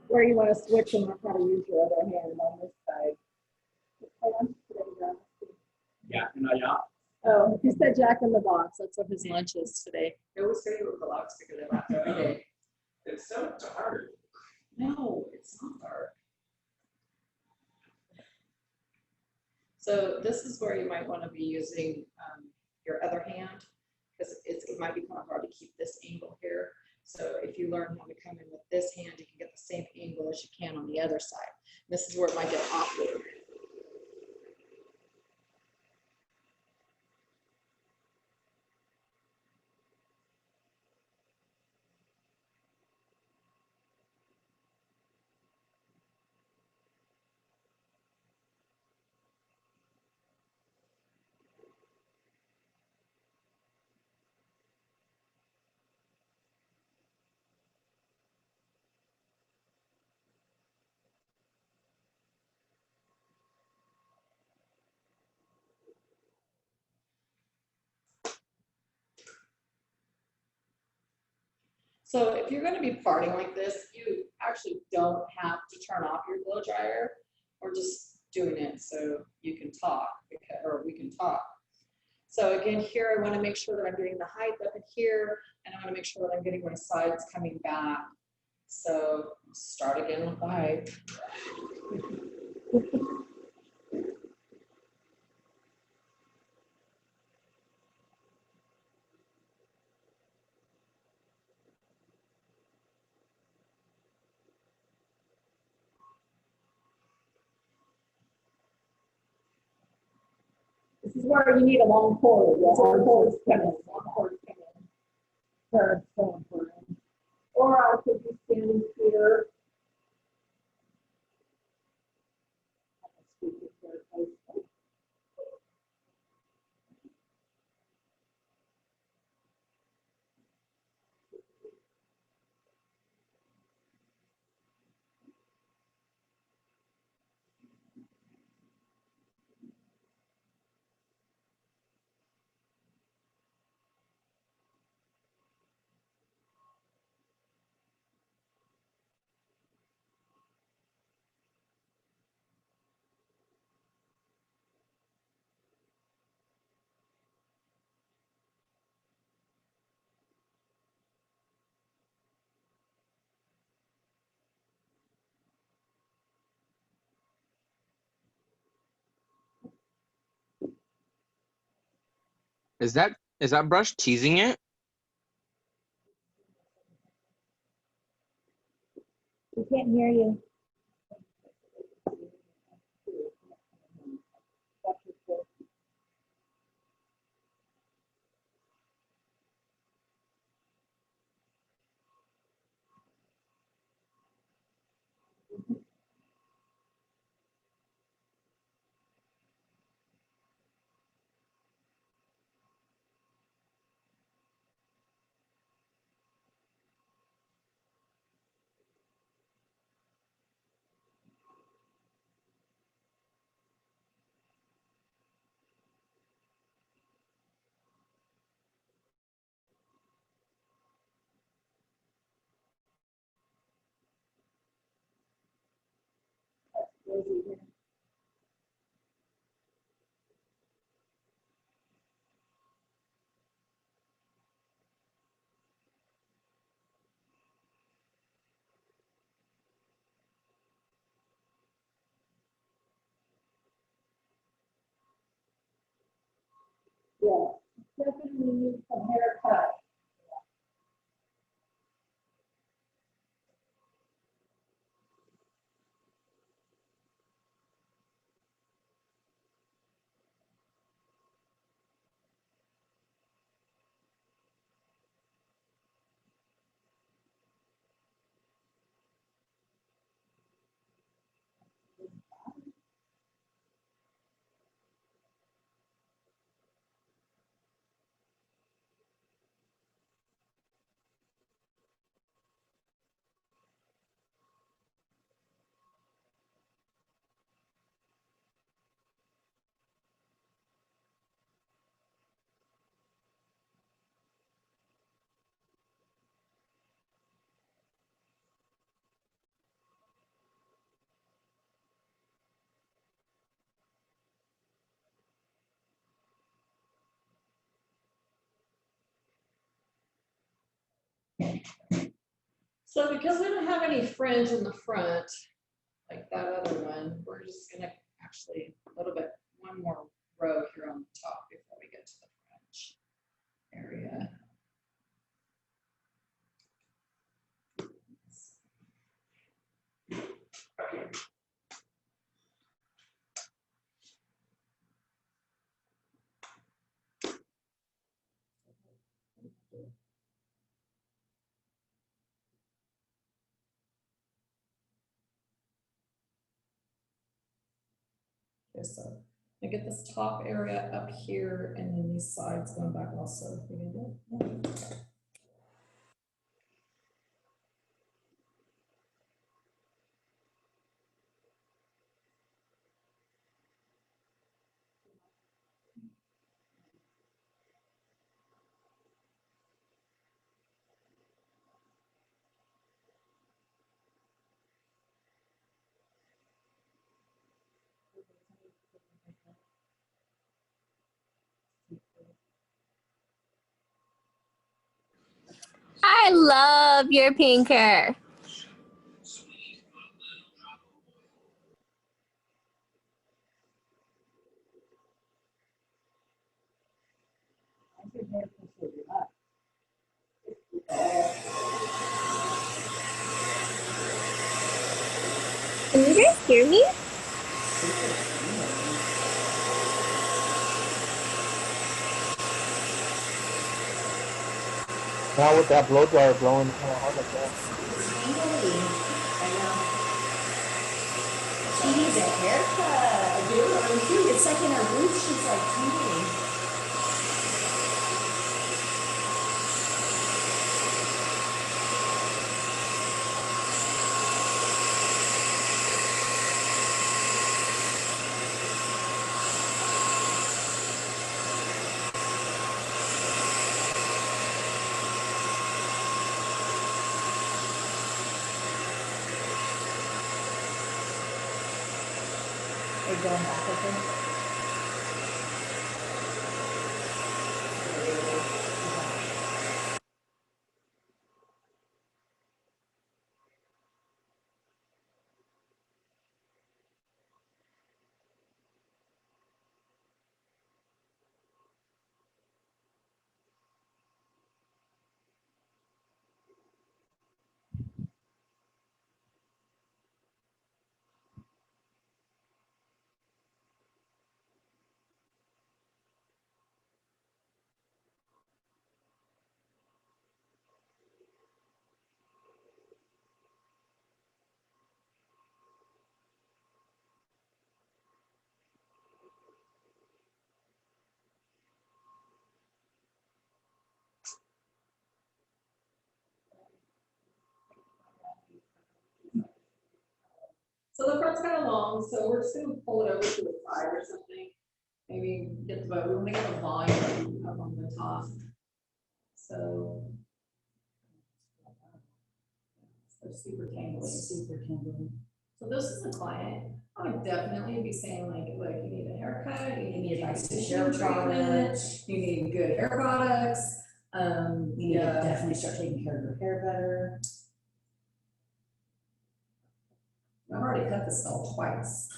Speaker 8: Where you want to switch and learn how to use your other hand on this side.
Speaker 4: Yeah, yeah.
Speaker 8: Oh, he said Jack in the Box. That's what his lunch is today.
Speaker 1: It was great with the loudspeaker they left every day.
Speaker 4: It's so dark.
Speaker 1: No, it's not dark. So this is where you might want to be using your other hand because it might be kind of hard to keep this angle here. So if you learn how to come in with this hand, you can get the same angle as you can on the other side. This is where it might get awkward. So if you're going to be parting like this, you actually don't have to turn off your blow dryer. We're just doing it so you can talk, or we can talk. So again, here I want to make sure that I'm getting the height up in here, and I want to make sure that I'm getting my sides coming back. So start again with the height.
Speaker 8: This is where you need a long cord. Yeah, long cords come in. Long cords come in. They're so important. Or I could be standing here.
Speaker 6: Is that brush teasing it?
Speaker 5: We can't hear you.
Speaker 8: noisy here. Yeah, definitely need some haircut. So because we don't have any fringe in the front, like that other one, we're just gonna actually a little bit, one more row here on the top before we get to the fringe area. Okay, so I get this top area up here and then these sides going back also. You gonna do it? Yeah.
Speaker 9: I love your pink hair. Can you guys hear me?
Speaker 6: Now with that blow dryer blowing kind of hard like that.
Speaker 5: She needs a haircut. I do. It's like in her roots, she's like tingling. Are you going back with her?
Speaker 1: So the front's kind of long, so we're just gonna pull it over to the side or something. Maybe get the, we want to get the volume up on the top. So. They're super tangly.
Speaker 5: Super tingling.
Speaker 1: So this is a client. I would definitely be saying like, look, you need a haircut, you need
Speaker 5: advice to
Speaker 1: hair
Speaker 5: hair
Speaker 1: treatment,
Speaker 5: products.
Speaker 1: you need good hair products.
Speaker 5: You need to
Speaker 1: Yeah.
Speaker 5: definitely start taking care of your hair better.
Speaker 1: I've already cut the skull twice.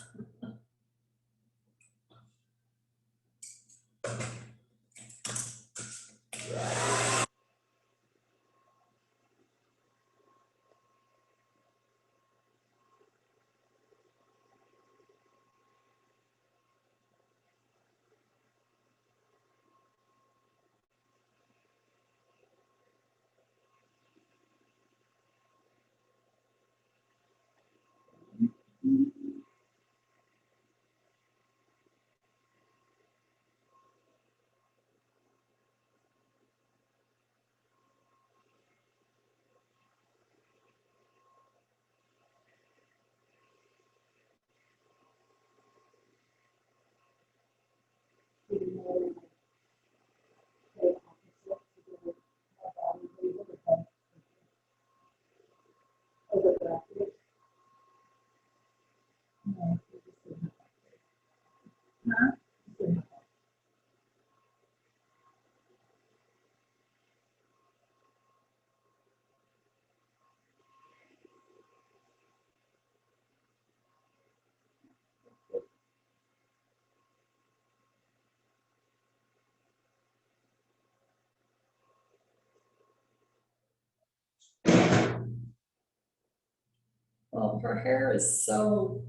Speaker 1: Well, her hair is so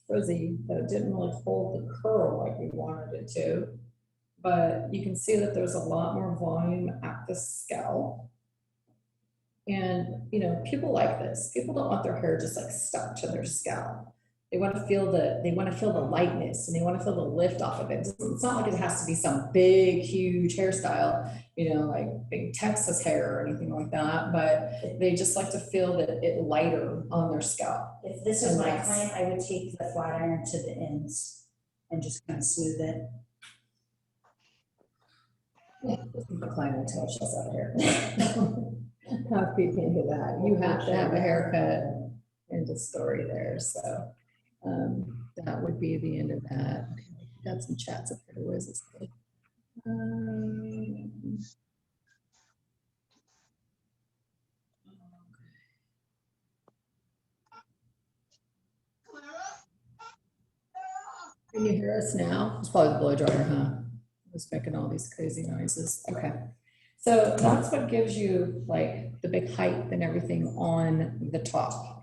Speaker 1: frizzy that it didn't really hold the curl like we wanted it to. But you can see that there's a lot more volume at the scalp. And, you know, people like this. People don't want their hair just like stuck to their scalp. They want to feel the lightness, and they want to feel the lift off of it. It's not like it has to be some big, huge hairstyle, you know, like big Texas hair or anything like that, but they just like to feel that it lighter on their scalp.
Speaker 5: If this is my client, I would take the flat iron to the ends and just kind of smooth it.
Speaker 1: Yeah, this is the client until she's out of hair. How creepy into that. You have to have a haircut in the story there. So that would be the end of that. Okay, got some chats up here. Where is this? Can you hear us now? It's probably the blow dryer, huh? It's making all these crazy noises. Okay. So that's what gives you like the big height and everything on the top.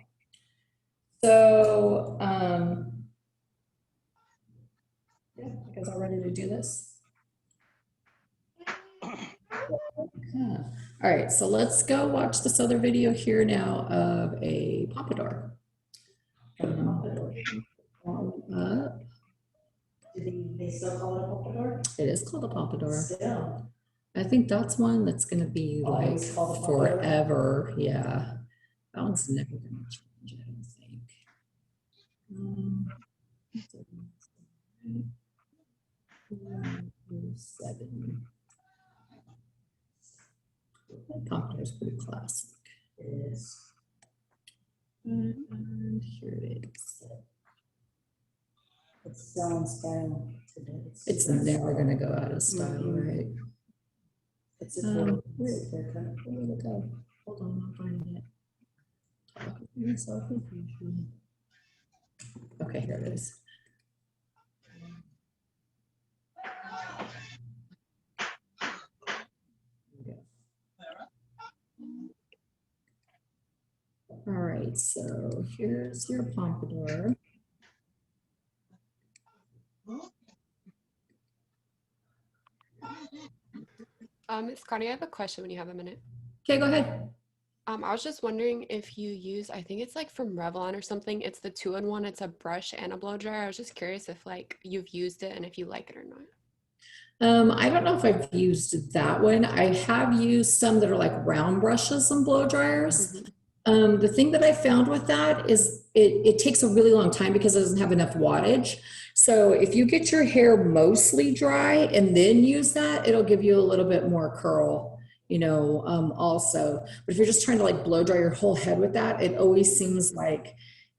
Speaker 1: So, yeah, you guys are ready to do this? Yeah. All right, so let's go watch this other video here now of a pompadour. Up.
Speaker 5: Do they still call it a pompadour?
Speaker 1: It is called a pompadour.
Speaker 5: Still.
Speaker 1: I think that's one that's going to be like
Speaker 5: Always called a pompadour?
Speaker 1: forever. Yeah, that one's never going to change, I don't think. Seven. Pompadour is pretty classic.
Speaker 5: It is.
Speaker 1: And here it is.
Speaker 5: It's still in style today.
Speaker 1: It's never going to go out of style, right?
Speaker 5: It's a cool
Speaker 1: haircut. Where did it go? Hold on, I'm finding it. Okay, here it is. All right, so here's your pompadour.
Speaker 10: Miss Connie, I have a question when you have a minute.
Speaker 1: Okay, go ahead.
Speaker 10: I was just wondering if you use, I think it's like from Revlon or something. It's the 2-in-1. It's a brush and a blow dryer. I was just curious if like you've used it and if you like it or not.
Speaker 1: I don't know if I've used that one. I have used some that are like round brushes and blow dryers. The thing that I found with that is it takes a really long time because it doesn't have enough wattage. So if you get your hair mostly dry and then use that, it'll give you a little bit more curl, you know, also. But if you're just trying to like blow dry your whole head with that, it always seems like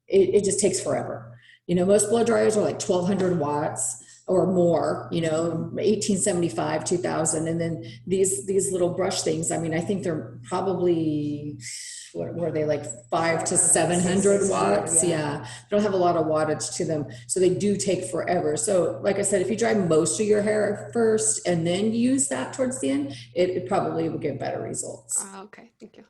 Speaker 1: it just takes forever. You know, most blow dryers are like 1200 watts or more, you know, 1875, 2000. And then these little brush things, I mean, I think they're probably, what were they, like 500 to 700 watts? Yeah, they don't have a lot of wattage to them. So they do take forever. So like I said, if you dry most of your hair first and then use that towards the end, it probably will give better results.
Speaker 10: Okay, thank you.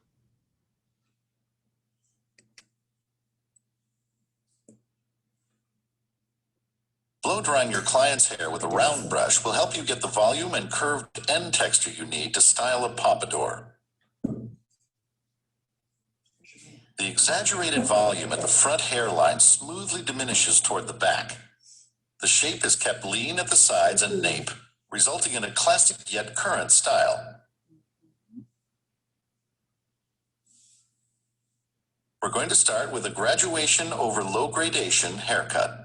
Speaker 2: Blow drying your client's hair with a round brush will help you get the volume and curved end texture you need to style a pompadour. The exaggerated volume at the front hairline smoothly diminishes toward the back. The shape is kept lean at the sides and nape, resulting in a classic yet current style. We're going to start with a graduation over low gradation haircut.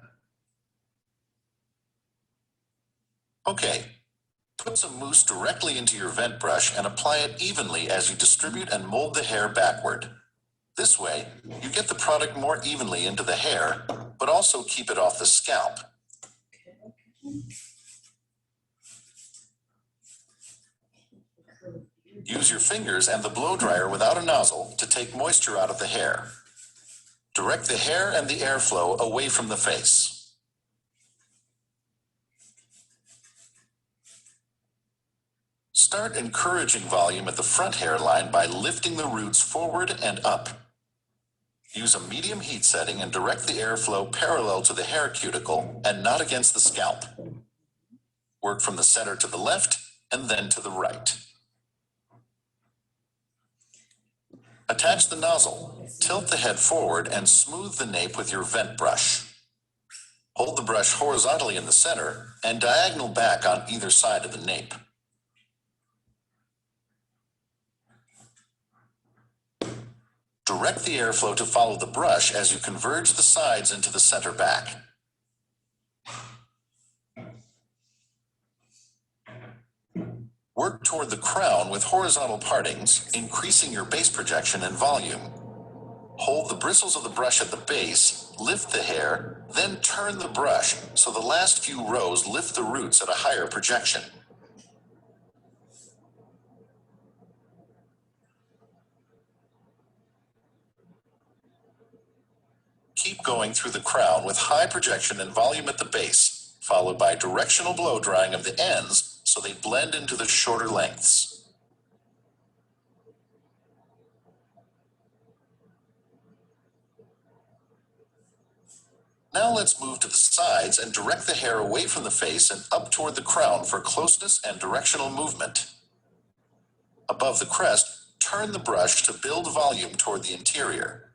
Speaker 2: Okay, put some mousse directly into your vent brush and apply it evenly as you distribute and mold the hair backward. This way, you get the product more evenly into the hair, but also keep it off the scalp. Use your fingers and the blow dryer without a nozzle to take moisture out of the hair. Direct the hair and the airflow away from the face. Start encouraging volume at the front hairline by lifting the roots forward and up. Use a medium heat setting and direct the airflow parallel to the hair cuticle and not against the scalp. Work from the center to the left and then to the right. Attach the nozzle, tilt the head forward and smooth the nape with your vent brush. Hold the brush horizontally in the center and diagonal back on either side of the nape. Direct the airflow to follow the brush as you converge the sides into the center back. Work toward the crown with horizontal partings, increasing your base projection and volume. Hold the bristles of the brush at the base, lift the hair, then turn the brush so the last few rows lift the roots at a higher projection. Keep going through the crown with high projection and volume at the base, followed by directional blow drying of the ends so they blend into the shorter lengths. Now let's move to the sides and direct the hair away from the face and up toward the crown for closeness and directional movement. Above the crest, turn the brush to build volume toward the interior.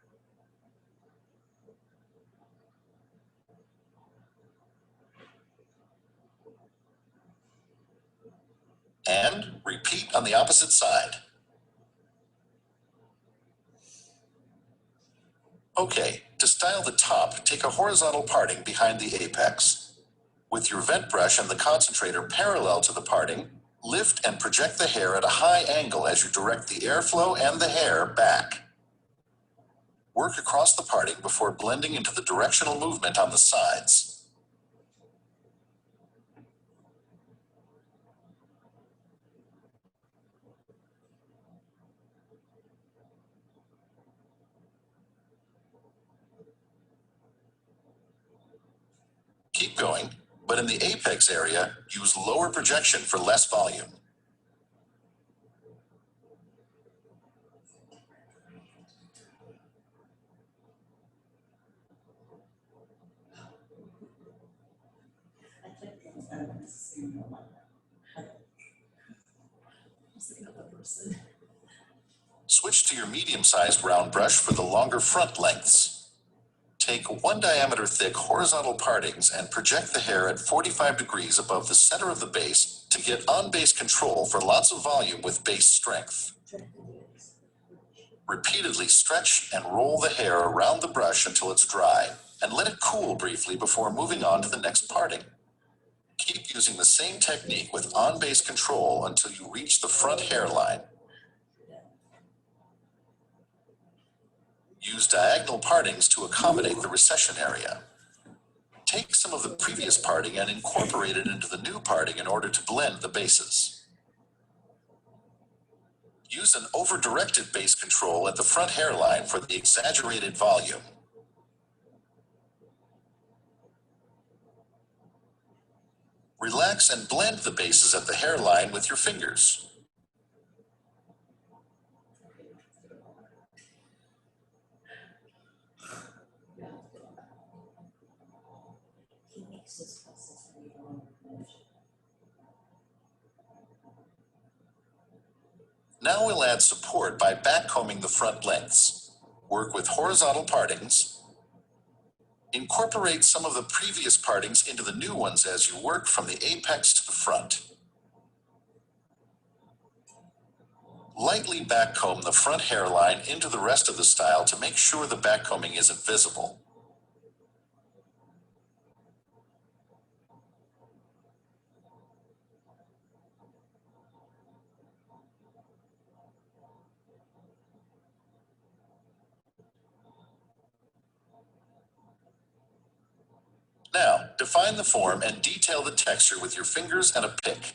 Speaker 2: And repeat on the opposite side. Okay, to style the top, take a horizontal parting behind the apex. With your vent brush and the concentrator parallel to the parting, lift and project the hair at a high angle as you direct the airflow and the hair back. Work across the parting before blending into the directional movement on the sides. Keep going, but in the apex area, use lower projection for less volume. Switch to your medium-sized round brush for the longer front lengths. Take 1 diameter thick horizontal partings and project the hair at 45 degrees above the center of the base to get on-base control for lots of volume with base strength. Repeatedly stretch and roll the hair around the brush until it's dry, and let it cool briefly before moving on to the next parting. Keep using the same technique with on-base control until you reach the front hairline. Use diagonal partings to accommodate the recession area. Take some of the previous parting and incorporate it into the new parting in order to blend the bases. Use an over-directed base control at the front hairline for the exaggerated volume. Relax and blend the bases at the hairline with your fingers. Now we'll add support by backcombing the front lengths. Work with horizontal partings. Incorporate some of the previous partings into the new ones as you work from the apex to the front. Lightly backcomb the front hairline into the rest of the style to make sure the backcombing isn't visible. Now, define the form and detail the texture with your fingers and a pick.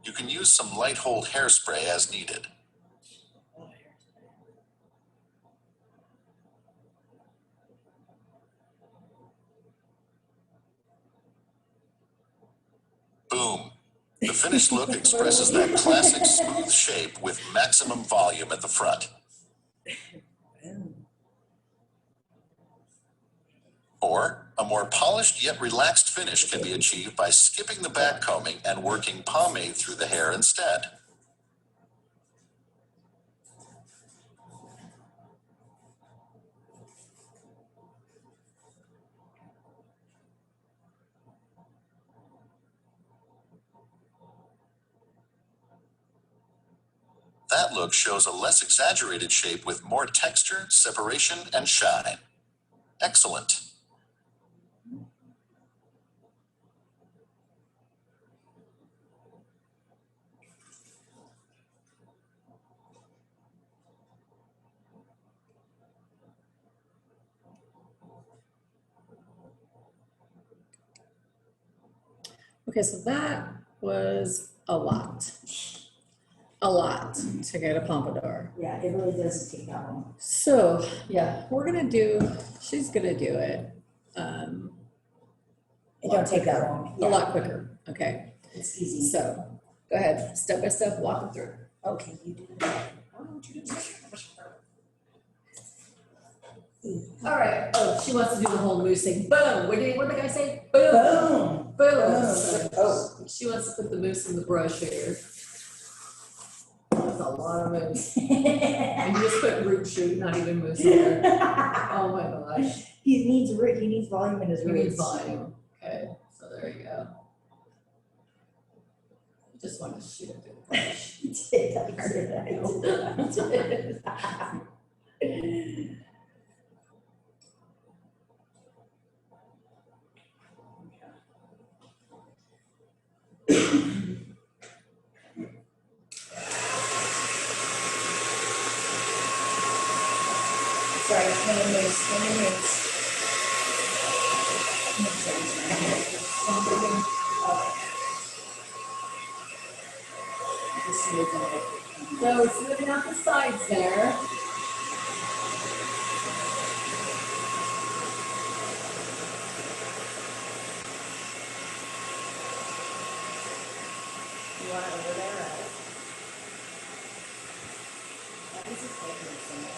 Speaker 2: You can use some light hold hairspray as needed. Boom. The finished look expresses that classic smooth shape with maximum volume at the front. Or, a more polished yet relaxed finish can be achieved by skipping the backcombing and working pomade through the hair instead. That look shows a less exaggerated shape with more texture, separation, and shine. Excellent.
Speaker 1: Okay, so that was a lot. A lot to get a pompadour.
Speaker 5: Yeah, it really doesn't take that long.
Speaker 1: So, yeah, she's gonna do it.
Speaker 5: It don't take that long.
Speaker 1: A lot quicker, okay.
Speaker 5: It's easy.
Speaker 1: So, go ahead, step by step, walk them through.
Speaker 5: Okay, you do that.
Speaker 1: All right, oh, she wants to do the whole moose thing. Boom, what did the guy say? Boom.
Speaker 5: Boom.
Speaker 1: Boom.
Speaker 5: Oh.
Speaker 1: She wants to put the moose in the brush here. That's a lot of moose. And you just put root shoot, not even moose in there. Oh my gosh.
Speaker 5: He needs volume in his
Speaker 1: He
Speaker 5: roots.
Speaker 1: needs volume. Okay, so there you go. Just want to shoot it through the brush.
Speaker 5: I did. Sorry, moose.
Speaker 1: So it's moving out the sides there.
Speaker 5: You want it over there, right? This is taking some more.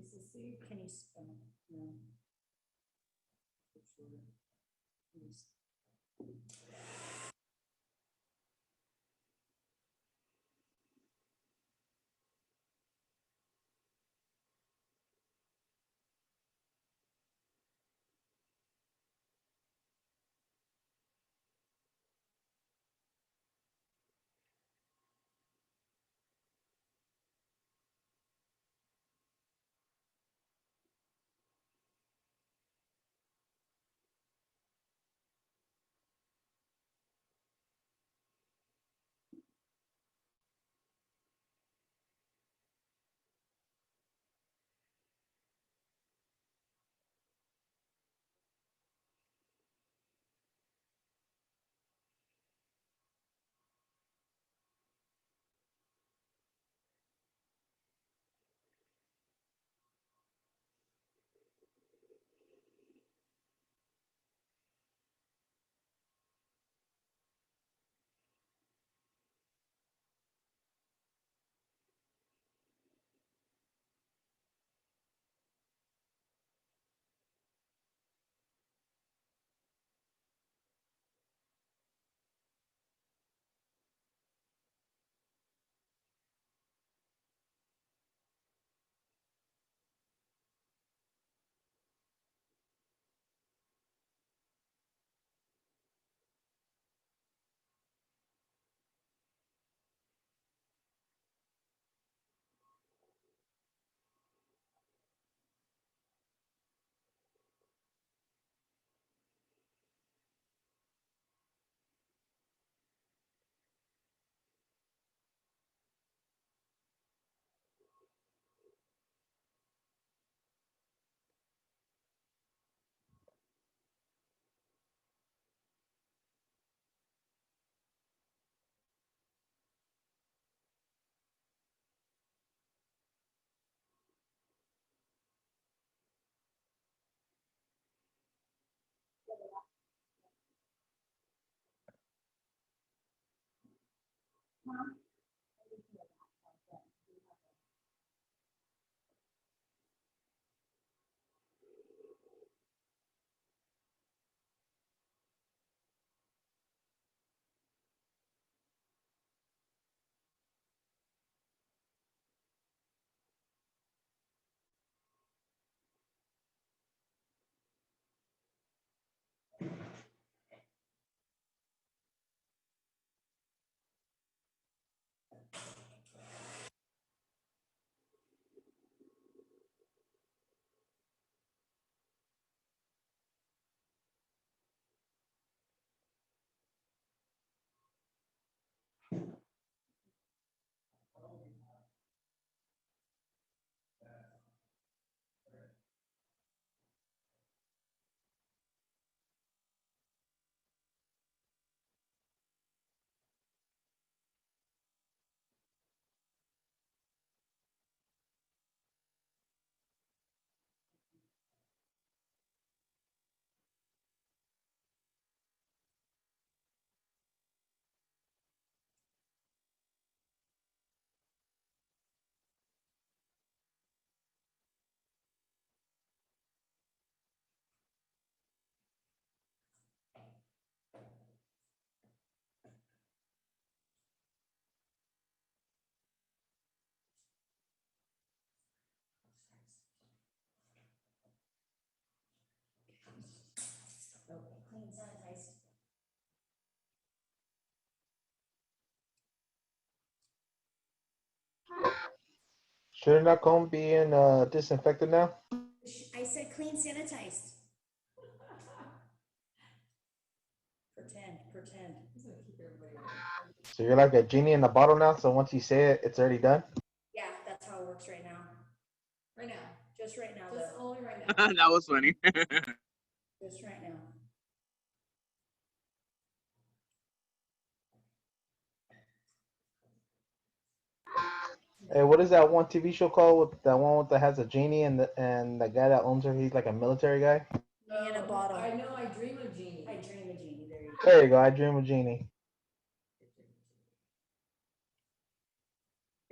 Speaker 5: Can you spell? No. Clean, sanitized.
Speaker 11: Shouldn't that comb be in disinfected now?
Speaker 5: I said clean, sanitized. Pretend.
Speaker 11: So you're like a genie in a bottle now. So once you say it, it's already done.
Speaker 5: Yeah, that's how it works right now.
Speaker 8: Right now.
Speaker 5: Just right now,
Speaker 8: Just
Speaker 5: though.
Speaker 8: only right now.
Speaker 6: That was funny.
Speaker 5: Just right now.
Speaker 11: Hey, what is that one TV show called? With that one that has a genie and the guy that owns her, he's like a military guy.
Speaker 5: Me in a bottle.
Speaker 8: I know, I dream of genie.
Speaker 5: I dream of genie. There you go.
Speaker 11: There you go. I dream of genie.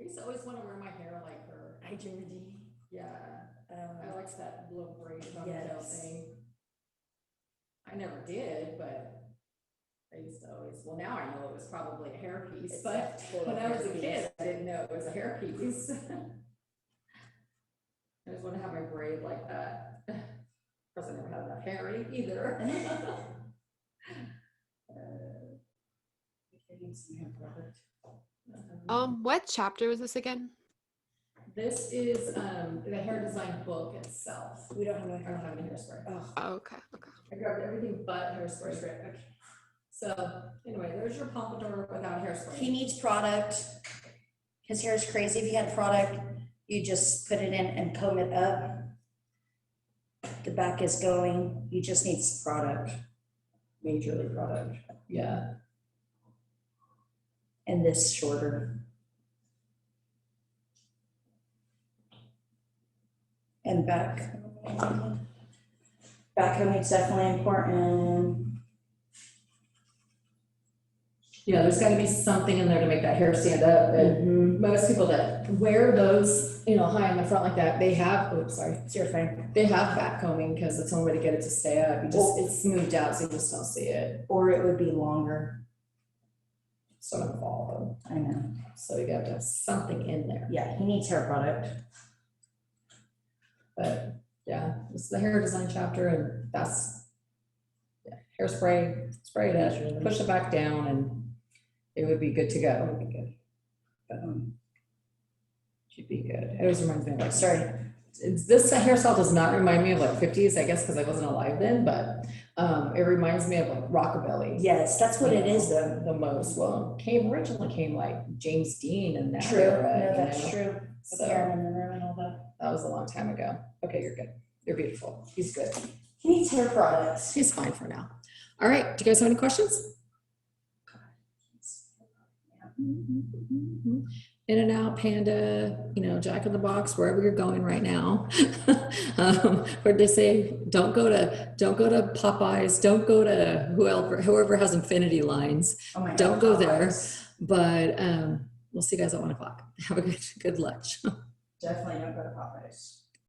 Speaker 8: I used to always want to wear my hair like her.
Speaker 5: I dream of genie.
Speaker 8: Yeah.
Speaker 1: little braid about
Speaker 5: Yes.
Speaker 1: thing. I never did, but I used to always, well, now I know it was probably a hairpiece,
Speaker 5: It's
Speaker 1: but
Speaker 5: a total
Speaker 1: when I was a
Speaker 5: hairpiece.
Speaker 1: kid, I didn't know it was a hairpiece. I just want to have my braid like that. Of course, I never had enough hair either.
Speaker 10: What chapter was this again?
Speaker 1: This is the hair design book itself.
Speaker 5: We don't have no
Speaker 1: I don't have any hairspray.
Speaker 10: Oh, okay. Okay.
Speaker 1: I grabbed everything but hairspray. Okay. So anyway, there's your pompadour without hairspray.
Speaker 3: He needs product. His hair is crazy. If you had product, you just put it in and comb it up. The back is going. You just need product, majorly product.
Speaker 1: Yeah.
Speaker 3: And this shorter. And back. Back combing is definitely important.
Speaker 1: Yeah, there's gotta be something in there to make that hair stand up. And most people that wear those, you know, high in the front like that, they have, oops, sorry.
Speaker 3: It's your thing.
Speaker 1: They have back combing because it's the only way to get it to stay up. You just, it's smoothed out so you just don't see it.
Speaker 3: Or it would be longer.
Speaker 1: So I'm fall.
Speaker 3: I know.
Speaker 1: So you got to have something in there.
Speaker 3: Yeah, he needs hair product.
Speaker 1: But yeah, this is the hair design chapter, and that's, yeah, hairspray, spray it, push it back down, and it would be good to go. It would be good. But, should be good. It always reminds me of like, sorry, this hairstyle does not remind me of like 50s, I guess, because I wasn't alive then, but it reminds me of like rockabilly.
Speaker 3: Yes, that's what it is though.
Speaker 1: The most. Well, originally came like James Dean and that
Speaker 3: True,
Speaker 1: era,
Speaker 3: no,
Speaker 1: you
Speaker 3: that's
Speaker 1: know?
Speaker 3: true.
Speaker 1: So
Speaker 3: Karen in the room and all that.
Speaker 1: that was a long time ago. Okay, you're good. You're beautiful. He's good.
Speaker 3: He needs hair products.
Speaker 1: He's fine for now. All right, do you guys have any questions? In and out, Panda, you know, Jack in the Box, wherever you're going right now. Where'd they say? Don't go to Popeyes. Don't go to whoever has infinity lines.
Speaker 3: Oh my God,
Speaker 1: Don't go there.
Speaker 3: Popeyes.
Speaker 1: But we'll see you guys at 1 o'clock. Have a good lunch.
Speaker 3: Definitely don't go to Popeyes.